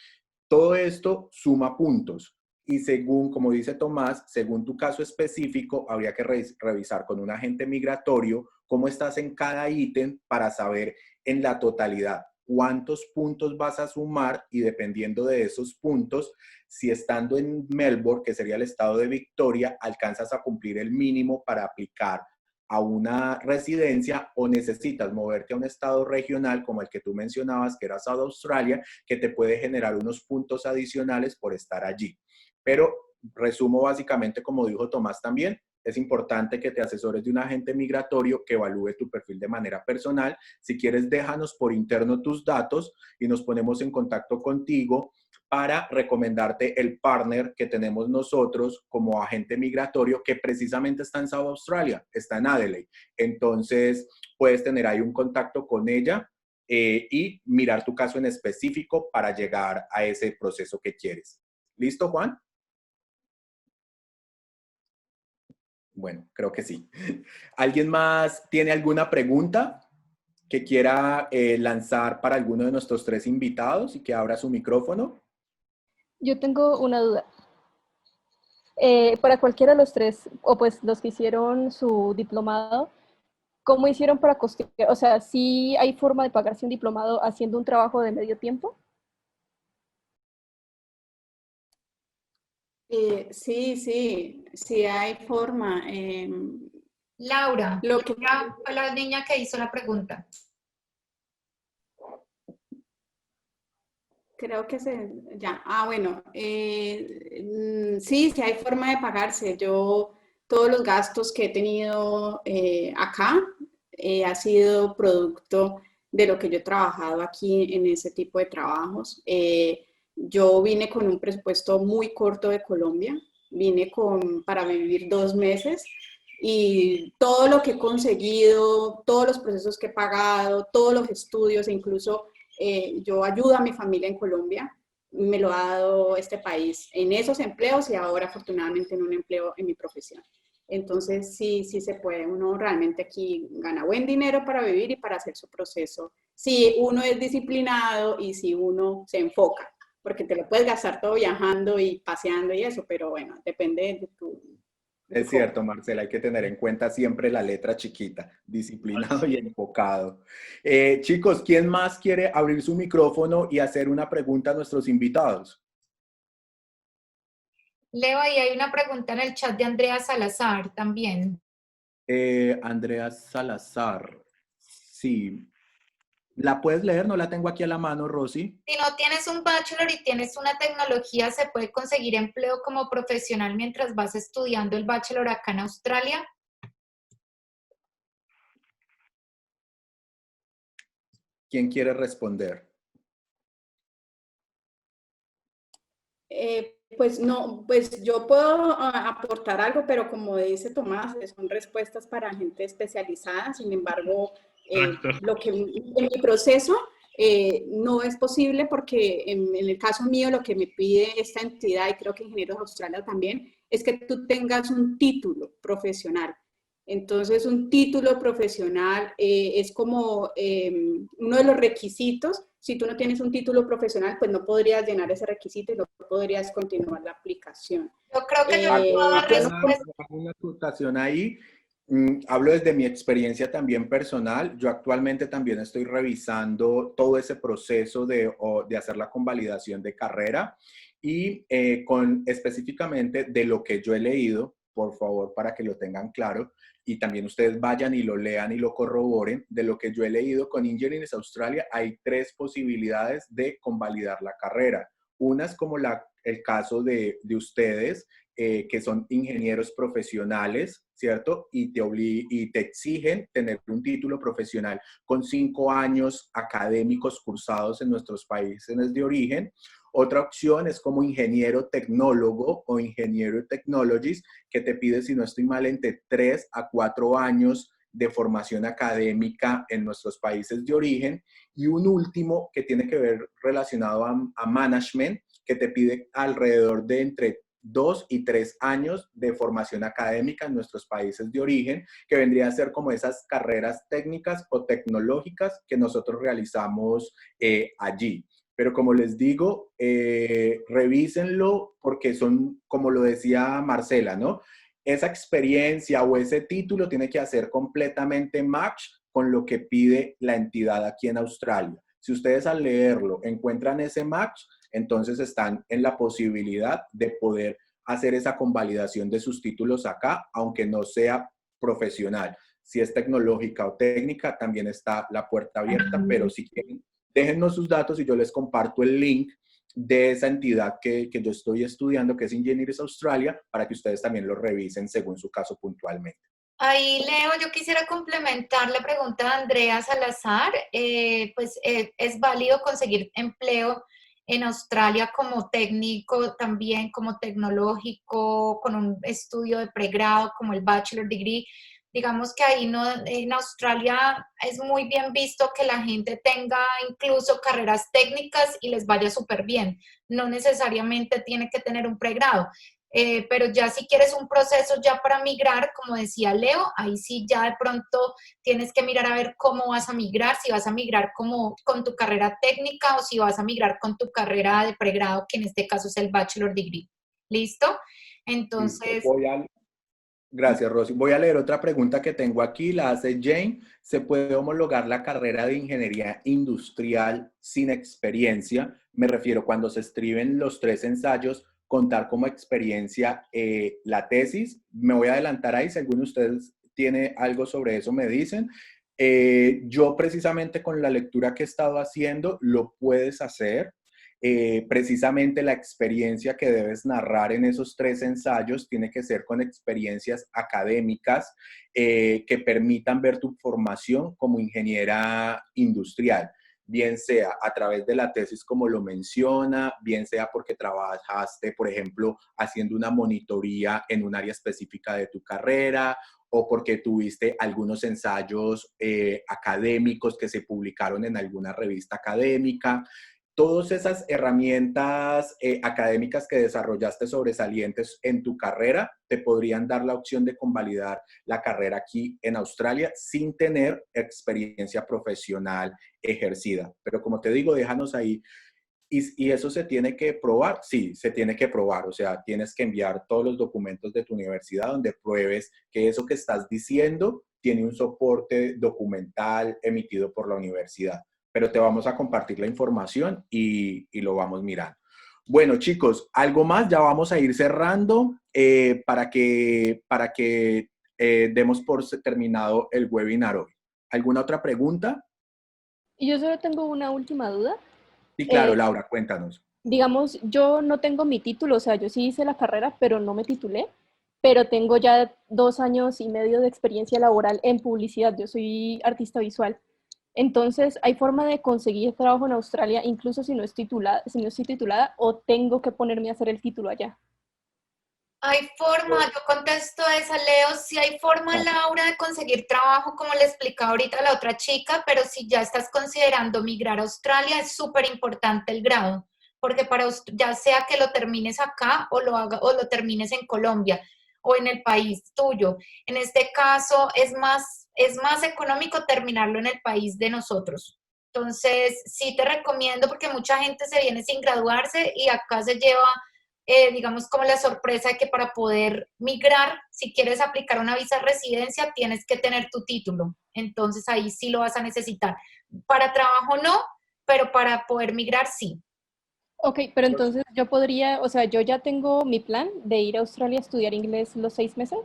Todo esto suma puntos. Y según, como dice Tomás, según tu caso específico, habría que revisar con un agente migratorio cómo estás en cada ítem para saber en la totalidad cuántos puntos vas a sumar y dependiendo de esos puntos, si estando en Melbourne, que sería el estado de Victoria, alcanzas a cumplir el mínimo para aplicar a una residencia o necesitas moverte a un estado regional como el que tú mencionabas, que era South Australia, que te puede generar unos puntos adicionales por estar allí. Pero resumo básicamente, como dijo Tomás también, es importante que te asesores de un agente migratorio que evalúe tu perfil de manera personal. Si quieres, déjanos por interno tus datos y nos ponemos en contacto contigo para recomendarte el partner que tenemos nosotros como agente migratorio que precisamente está en South Australia, está en Adelaide. Entonces, puedes tener ahí un contacto con ella y mirar tu caso en específico para llegar a ese proceso que quieres. ¿Listo, Juan? Bueno, creo que sí. ¿Alguien más tiene alguna pregunta que quiera lanzar para alguno de nuestros tres invitados y que abra su micrófono? Yo tengo una duda. Para cualquiera de los tres, o pues los que hicieron su diplomado, ¿cómo hicieron para costear? O sea, ¿sí hay forma de pagarse un diplomado haciendo un trabajo de medio tiempo? Sí hay forma. Laura, Lo que Laura fue la niña que hizo la pregunta. creo que ya. Bueno, sí hay forma de pagarse. Yo, todos los gastos que he tenido acá ha sido producto de lo que yo he trabajado aquí en ese tipo de trabajos. Yo vine con un presupuesto muy corto de Colombia, vine para vivir 2 meses y todo lo que he conseguido, todos los procesos que he pagado, todos los estudios e incluso yo ayudo a mi familia en Colombia, me lo ha dado este país en esos empleos y ahora afortunadamente en un empleo en mi profesión. Entonces sí se puede, uno realmente aquí gana buen dinero para vivir y para hacer su proceso. Si uno es disciplinado y si uno se enfoca, porque te lo puedes gastar todo viajando y paseando y eso, pero bueno, depende de tu... Es cierto, Marcela, hay que tener en cuenta siempre la letra chiquita, disciplinado y enfocado. Chicos, ¿quién más quiere abrir su micrófono y hacer una pregunta a nuestros invitados? Leo, ahí hay una pregunta en el chat de Andrea Salazar también. Andrea Salazar, sí. ¿La puedes leer? No la tengo aquí a la mano, Rosy. Si no tienes un bachelor y tienes una tecnología, se puede conseguir empleo como profesional mientras vas estudiando el bachelor acá en Australia. ¿Quién quiere responder? Pues no, pues yo puedo aportar algo, pero como dice Tomás, son respuestas para gente especializada. Sin embargo, lo que en mi proceso no es posible porque en el caso mío lo que me pide esta entidad, y creo que Ingenieros Australia también, es que tú tengas un título profesional. Entonces, un título profesional es como uno de los requisitos. Si tú no tienes un título profesional, pues no podrías llenar ese requisito y no podrías continuar la aplicación. Yo creo que una acotación ahí. Hablo desde mi experiencia también personal. Yo actualmente también estoy revisando todo ese proceso de hacer la convalidación de carrera y específicamente de lo que yo he leído, por favor, para que lo tengan claro, y también ustedes vayan y lo lean y lo corroboren. De lo que yo he leído con Engineers Australia, hay 3 posibilidades de convalidar la carrera. Una es como el caso de ustedes, que son ingenieros profesionales, ¿cierto? Y te exigen tener un título profesional con 5 años académicos cursados en nuestros países de origen. Otra opción es como ingeniero tecnólogo o ingeniero technologist, que te pide, si no estoy mal, entre 3 a 4 años de formación académica en nuestros países de origen. Y un último que tiene que ver relacionado a management, que te pide alrededor de entre 2 y 3 años de formación académica en nuestros países de origen, que vendría a ser como esas carreras técnicas o tecnológicas que nosotros realizamos allí. Pero como les digo, revísenlo porque son, como lo decía Marcela, ¿no? Esa experiencia o ese título tiene que hacer completamente match con lo que pide la entidad aquí en Australia. Si ustedes al leerlo encuentran ese match, entonces están en la posibilidad de poder hacer esa convalidación de sus títulos acá, aunque no sea profesional. Si es tecnológica o técnica, también está la puerta abierta, pero si quieren, déjennos sus datos y yo les comparto el link de esa entidad que yo estoy estudiando, que es Engineers Australia, para que ustedes también lo revisen según su caso puntualmente. Ahí, Leo, yo quisiera complementar la pregunta de Andrea Salazar. Es válido conseguir empleo en Australia como técnico, también como tecnológico, con un estudio de pregrado como el Bachelor Degree. Digamos que ahí no, en Australia es muy bien visto que la gente tenga incluso carreras técnicas y les vaya súper bien. No necesariamente tiene que tener un pregrado. Pero ya si quieres un proceso ya para migrar, como decía Leo, ahí sí ya de pronto tienes que mirar a ver cómo vas a migrar, si vas a migrar como con tu carrera técnica o si vas a migrar con tu carrera de pregrado, que en este caso es el Bachelor Degree. ¿Listo? Entonces... Gracias, Rosy. Voy a leer otra pregunta que tengo aquí, la hace Jane. ¿Se puede homologar la carrera de ingeniería industrial sin experiencia? Me refiero cuando se escriben los 3 ensayos, contar como experiencia la tesis. Me voy a adelantar ahí, si alguno de ustedes tiene algo sobre eso, me dicen. Yo precisamente con la lectura que he estado haciendo, lo puedes hacer. Precisamente la experiencia que debes narrar en esos 3 ensayos tiene que ser con experiencias académicas que permitan ver tu formación como ingeniera industrial, bien sea a través de la tesis como lo menciona, bien sea porque trabajaste, por ejemplo, haciendo una monitoría en un área específica de tu carrera, o porque tuviste algunos ensayos académicos que se publicaron en alguna revista académica. Todas esas herramientas académicas que desarrollaste sobresalientes en tu carrera te podrían dar la opción de convalidar la carrera aquí en Australia sin tener experiencia profesional ejercida. Pero como te digo, déjanos ahí. ¿Y eso se tiene que probar? Sí, se tiene que probar. O sea, tienes que enviar todos los documentos de tu universidad donde pruebes que eso que estás diciendo tiene un soporte documental emitido por la universidad. Pero te vamos a compartir la información y lo vamos mirando. Bueno, chicos, algo más, ya vamos a ir cerrando para que demos por terminado el webinar hoy. ¿Alguna otra pregunta? Y yo solo tengo una última duda. Sí, claro, Laura, cuéntanos. Digamos, yo no tengo mi título, o sea, yo sí hice la carrera, pero no me titulé, pero tengo ya 2 años y medio de experiencia laboral en publicidad. Yo soy artista visual. Entonces, ¿hay forma de conseguir trabajo en Australia, incluso si no estoy titulada, o tengo que ponerme a hacer el título allá? Hay forma, yo contesto esa, Leo, sí hay forma, Laura, de conseguir trabajo, como le explicaba ahorita la otra chica, pero si ya estás considerando migrar a Australia, es súper importante el grado, porque ya sea que lo termines acá o lo termines en Colombia o en el país tuyo. En este caso, es más económico terminarlo en el país de nosotros. Entonces, sí te recomiendo, porque mucha gente se viene sin graduarse y acá se lleva digamos, como la sorpresa de que para poder migrar, si quieres aplicar una visa de residencia, tienes que tener tu título. Entonces ahí sí lo vas a necesitar. Para trabajo no, pero para poder migrar sí. Ok, pero entonces yo podría, o sea, yo ya tengo mi plan de ir a Australia a estudiar inglés los 6 meses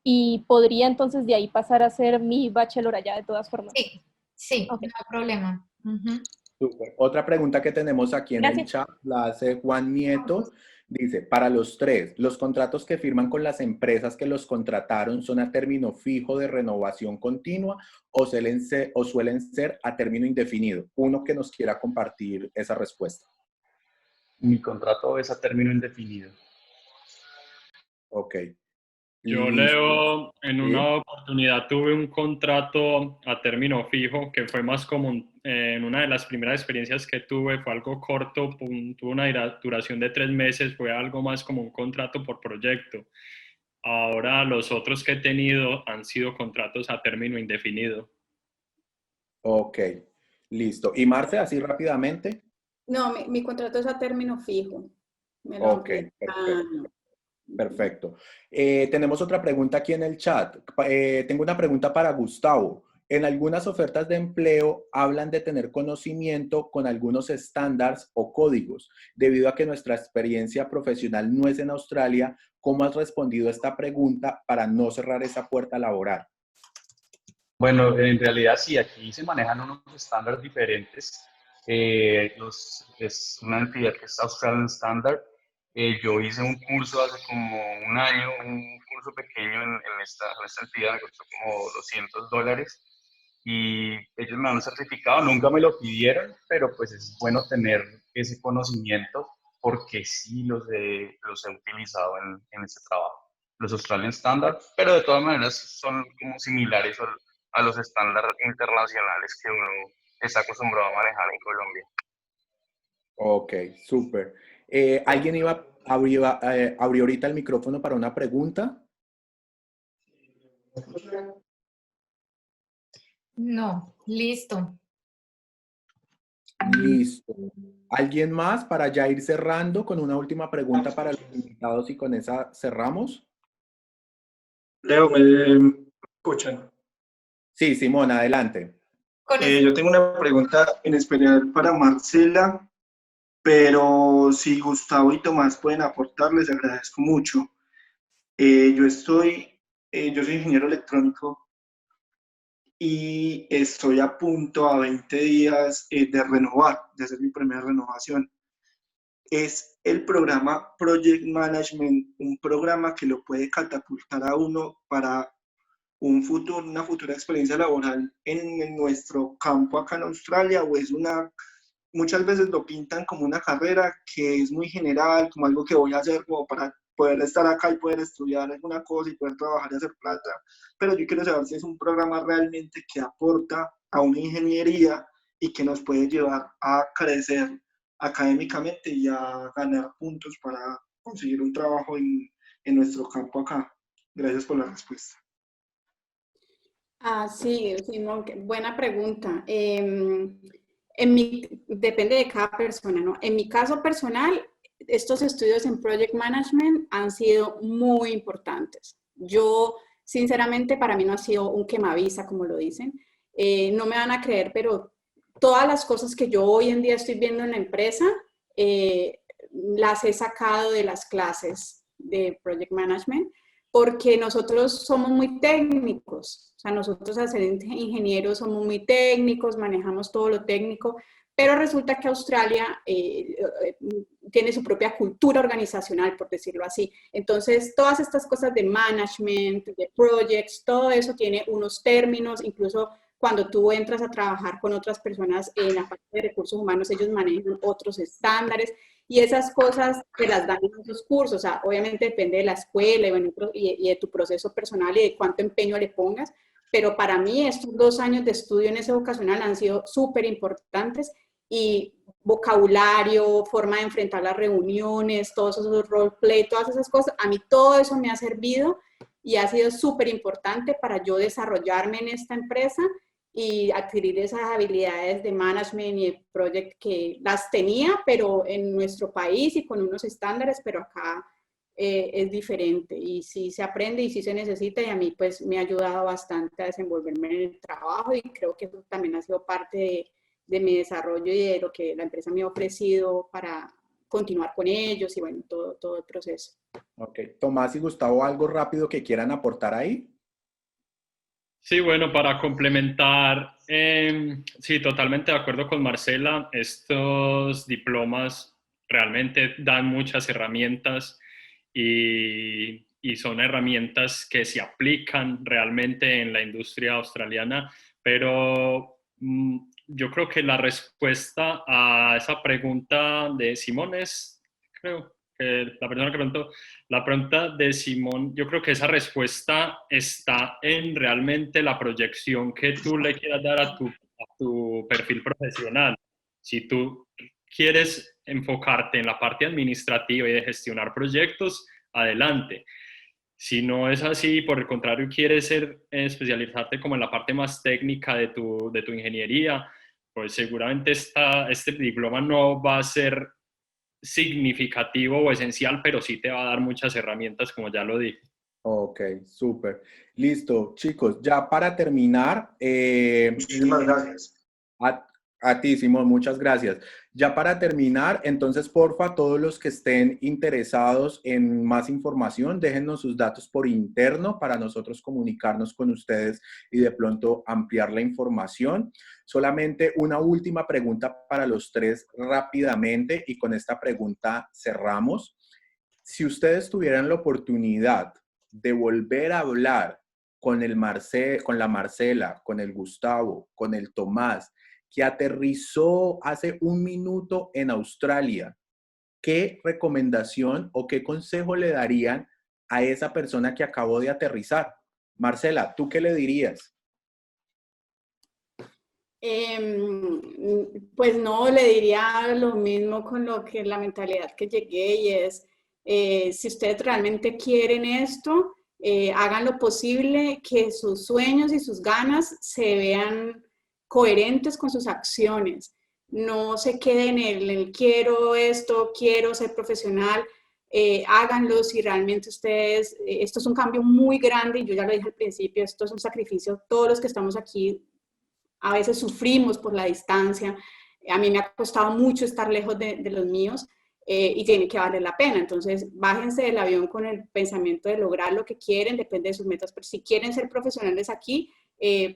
y podría entonces de ahí pasar a hacer mi bachelor allá de todas formas. Sí, okay. No hay problema. Súper. Otra pregunta que tenemos aquí en el chat la hace Juan Nieto. Dice, para los tres, ¿los contratos que firman con las empresas que los contrataron son a término fijo de renovación continua o suelen ser a término indefinido? Uno que nos quiera compartir esa respuesta. Mi contrato es a término indefinido. Ok. Yo, Leo, en una oportunidad tuve un contrato a término fijo que fue más común. En una de las primeras experiencias que tuve fue algo corto, tuvo una duración de 3 meses, fue algo más como un contrato por proyecto. Ahora los otros que he tenido han sido contratos a término indefinido. Ok, listo. ¿Y Marce, así rápidamente? No, mi contrato es a término fijo. Ok, perfecto. Perfecto. Tenemos otra pregunta aquí en el chat. Tengo una pregunta para Gustavo. En algunas ofertas de empleo hablan de tener conocimiento con algunos estándares o códigos. Debido a que nuestra experiencia profesional no es en Australia, ¿cómo has respondido a esta pregunta para no cerrar esa puerta laboral? Bueno, en realidad sí, aquí se manejan unos estándares diferentes. Es una entidad que es Australian Standard. Yo hice un curso hace como un año, un curso pequeño en esta entidad, me costó como $200 y ellos me dan un certificado, nunca me lo pidieron, pero pues es bueno tener ese conocimiento porque sí los he utilizado en este trabajo. Los Australian Standard, pero de todas maneras son como similares a los estándares internacionales que uno está acostumbrado a manejar en Colombia. Ok, súper. ¿Alguien abrió ahorita el micrófono para una pregunta? No, listo. Listo. ¿Alguien más para ya ir cerrando con una última pregunta para los invitados y con esa cerramos? Leo, ¿me escuchan? Sí, Simón, adelante. Yo tengo una pregunta en especial para Marcela, pero si Gustavo y Tomás pueden aportar, les agradezco mucho. Yo soy ingeniero electrónico y estoy a punto, a 20 días, de renovar, de hacer mi primera renovación. Es el programa Project Management, un programa que lo puede catapultar a uno para una futura experiencia laboral en nuestro campo acá en Australia, o es muchas veces lo pintan como una carrera que es muy general, como algo que voy a hacer como para poder estar acá y poder estudiar alguna cosa y poder trabajar y hacer plata, pero yo quiero saber si es un programa realmente que aporta a una ingeniería y que nos puede llevar a crecer académicamente y a ganar puntos para conseguir un trabajo en nuestro campo acá. Gracias por la respuesta. Sí, no, buena pregunta. Depende de cada persona, ¿no? En mi caso personal, estos estudios en Project Management han sido muy importantes. Yo, sinceramente, para mí no ha sido un quemavisa, como lo dicen. No me van a creer, pero todas las cosas que yo hoy en día estoy viendo en la empresa, las he sacado de las clases de Project Management, porque nosotros somos muy técnicos, o sea, nosotros al ser ingenieros somos muy técnicos, manejamos todo lo técnico, pero resulta que Australia tiene su propia cultura organizacional, por decirlo así. Entonces, todas estas cosas de management, de projects, todo eso tiene unos términos, incluso cuando tú entras a trabajar con otras personas en la parte de recursos humanos, ellos manejan otros estándares y esas cosas te las dan en esos cursos. O sea, obviamente depende de la escuela y de tu proceso personal y de cuánto empeño le pongas, pero para mí estos 2 años de estudio en ese vocacional han sido súper importantes y vocabulario, forma de enfrentar las reuniones, todos esos roleplay, todas esas cosas, a mí todo eso me ha servido y ha sido súper importante para yo desarrollarme en esta empresa y adquirir esas habilidades de management y de project que las tenía, pero en nuestro país y con unos estándares, pero acá es diferente y sí se aprende y sí se necesita y a mí pues me ha ayudado bastante a desenvolverme en el trabajo y creo que eso también ha sido parte de mi desarrollo y de lo que la empresa me ha ofrecido para continuar con ellos y bueno, todo el proceso. Ok, Tomás y Gustavo, ¿algo rápido que quieran aportar ahí? Sí, bueno, para complementar, sí, totalmente de acuerdo con Marcela, estos diplomas realmente dan muchas herramientas y son herramientas que se aplican realmente en la industria australiana, pero yo creo que la respuesta a esa pregunta de Simón es, creo que la persona que preguntó, la pregunta de Simón, yo creo que esa respuesta está en realmente la proyección que tú le quieras dar a tu perfil profesional. Si tú quieres enfocarte en la parte administrativa y de gestionar proyectos, adelante. Si no es así, por el contrario, quieres especializarte como en la parte más técnica de tu ingeniería, pues seguramente este diploma no va a ser significativo o esencial, pero sí te va a dar muchas herramientas, como ya lo dije. Ok, súper. Listo, chicos, ya para terminar, muchísimas gracias. A ti, Simón, muchas gracias. Ya para terminar, entonces, porfa, todos los que estén interesados en más información, déjennos sus datos por interno para nosotros comunicarnos con ustedes y de pronto ampliar la información. Solamente una última pregunta para los tres rápidamente y con esta pregunta cerramos. Si ustedes tuvieran la oportunidad de volver a hablar con con la Marcela, con el Gustavo, con el Tomás, que aterrizó hace 1 minuto en Australia, ¿qué recomendación o qué consejo le darían a esa persona que acabó de aterrizar? Marcela, ¿tú qué le dirías? Pues no, le diría lo mismo con lo que la mentalidad que llegué y es, si ustedes realmente quieren esto, hagan lo posible que sus sueños y sus ganas se vean coherentes con sus acciones. No se queden en el quiero esto, quiero ser profesional. Háganlo si realmente ustedes, esto es un cambio muy grande y yo ya lo dije al principio, esto es un sacrificio, todos los que estamos aquí a veces sufrimos por la distancia, a mí me ha costado mucho estar lejos de los míos y tiene que valer la pena, entonces bájense del avión con el pensamiento de lograr lo que quieren, depende de sus metas, pero si quieren ser profesionales aquí,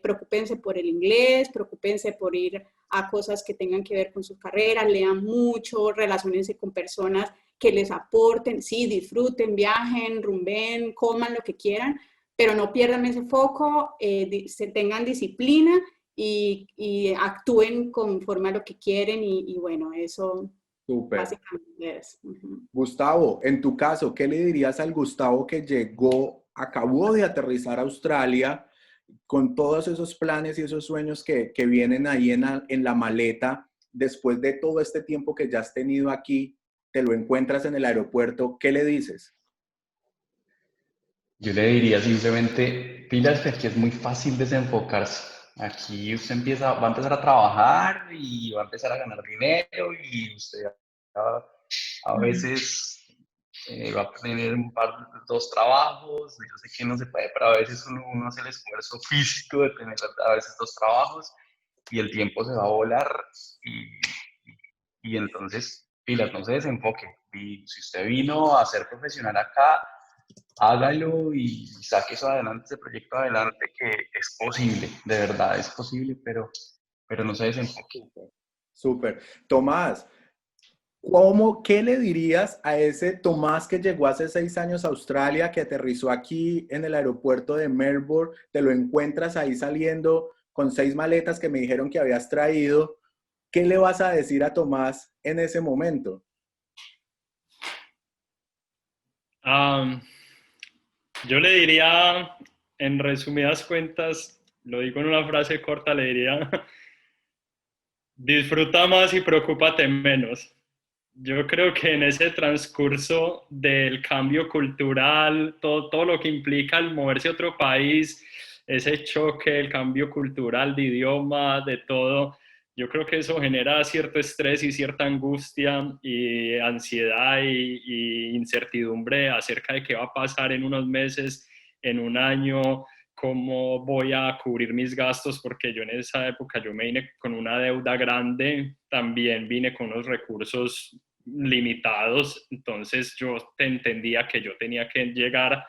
preocúpense por el inglés, preocúpense por ir a cosas que tengan que ver con su carrera, lean mucho, relaciónense con personas que les aporten, sí, disfruten, viajen, rumben, coman lo que quieran, pero no pierdan ese foco, se tengan disciplina y actúen conforme a lo que quieren y bueno, eso Súper. básicamente es. Gustavo, en tu caso, ¿qué le dirías al Gustavo que acabó de aterrizar a Australia con todos esos planes y esos sueños que vienen ahí en la maleta, después de todo este tiempo que ya has tenido aquí, te lo encuentras en el aeropuerto, ¿qué le dices? Yo le diría simplemente, pilas, que aquí es muy fácil desenfocarse. Aquí usted va a empezar a trabajar y va a empezar a ganar dinero y usted a veces va a tener dos trabajos. Yo sé que no se puede, pero a veces uno hace el esfuerzo físico de tener a veces 2 trabajos y el tiempo se va a volar y entonces, pilas, no se desenfoque. Y si usted vino a ser profesional acá, hágalo y saque eso adelante, ese proyecto adelante, que es posible, de verdad es posible, pero no se desenfoque. Súper. Tomás, ¿qué le dirías a ese Tomás que llegó hace 6 años a Australia, que aterrizó aquí en el aeropuerto de Melbourne? Te lo encuentras ahí saliendo con 6 maletas que me dijeron que habías traído. ¿Qué le vas a decir a Tomás en ese momento? Yo le diría, en resumidas cuentas, lo digo en una frase corta, le diría, disfruta más y preocúpate menos. Yo creo que en ese transcurso del cambio cultural, todo lo que implica el moverse a otro país, ese choque, el cambio cultural, de idioma, de todo, yo creo que eso genera cierto estrés y cierta angustia y ansiedad y incertidumbre acerca de qué va a pasar en unos meses, en un año, cómo voy a cubrir mis gastos, porque yo en esa época yo me vine con una deuda grande, también vine con unos recursos limitados, entonces yo entendía que yo tenía que llegar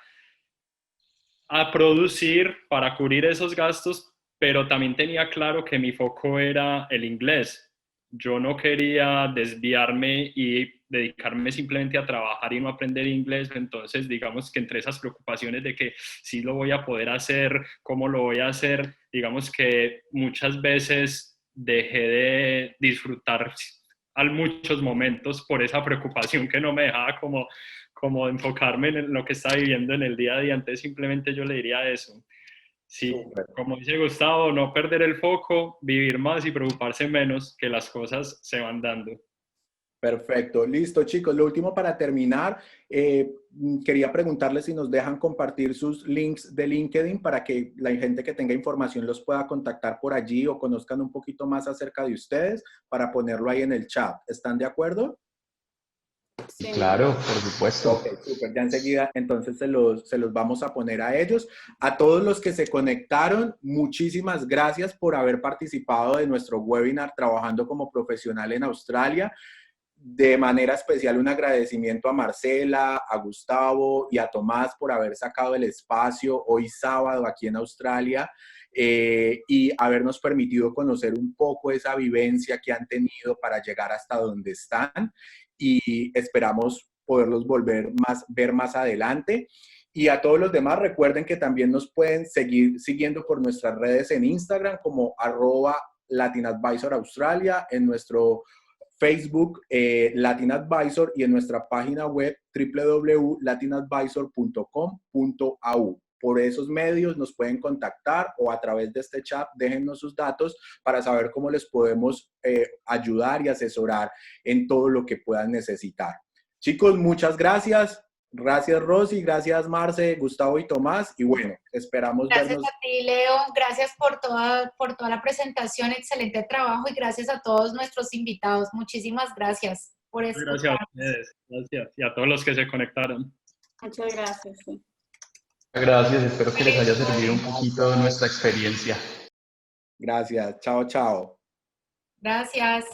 a producir para cubrir esos gastos, pero también tenía claro que mi foco era el inglés. Yo no quería desviarme y dedicarme simplemente a trabajar y no aprender inglés, entonces digamos que entre esas preocupaciones de que sí lo voy a poder hacer, cómo lo voy a hacer, digamos que muchas veces dejé de disfrutar a muchos momentos por esa preocupación que no me dejaba como enfocarme en lo que está viviendo en el día a día. Entonces simplemente yo le diría eso. Sí, como dice Gustavo, no perder el foco, vivir más y preocuparse menos, que las cosas se van dando. Perfecto, listo chicos. Lo último para terminar, quería preguntarles si nos dejan compartir sus links de LinkedIn para que la gente que tenga información los pueda contactar por allí o conozcan un poquito más acerca de ustedes para ponerlo ahí en el chat. ¿Están de acuerdo? Sí. Claro, por supuesto. Ok, súper. Ya enseguida entonces se los vamos a poner a ellos. A todos los que se conectaron, muchísimas gracias por haber participado de nuestro webinar Trabajando como Profesional en Australia. De manera especial un agradecimiento a Marcela, a Gustavo y a Tomás por haber sacado el espacio hoy sábado aquí en Australia y habernos permitido conocer un poco esa vivencia que han tenido para llegar hasta donde están, y esperamos poderlos ver más adelante. Y a todos los demás, recuerden que también nos pueden seguir siguiendo por nuestras redes en Instagram como @LatinAdvisorAustralia, en nuestro Facebook Latin Advisor y en nuestra página web www.latinadvisor.com.au. Por esos medios nos pueden contactar o a través de este chat déjennos sus datos para saber cómo les podemos ayudar y asesorar en todo lo que puedan necesitar. Chicos, muchas gracias. Gracias Rosy, gracias Marce, Gustavo y Tomás. Y bueno, esperamos vernos. Gracias a ti, Leo. Gracias por toda la presentación. Excelente trabajo y gracias a todos nuestros invitados. Muchísimas gracias por escucharnos. Gracias a ustedes. Gracias. Y a todos los que se conectaron. Muchas gracias. Sí. Gracias, espero que les haya servido un poquito nuestra experiencia. Gracias, chao, chao. Gracias.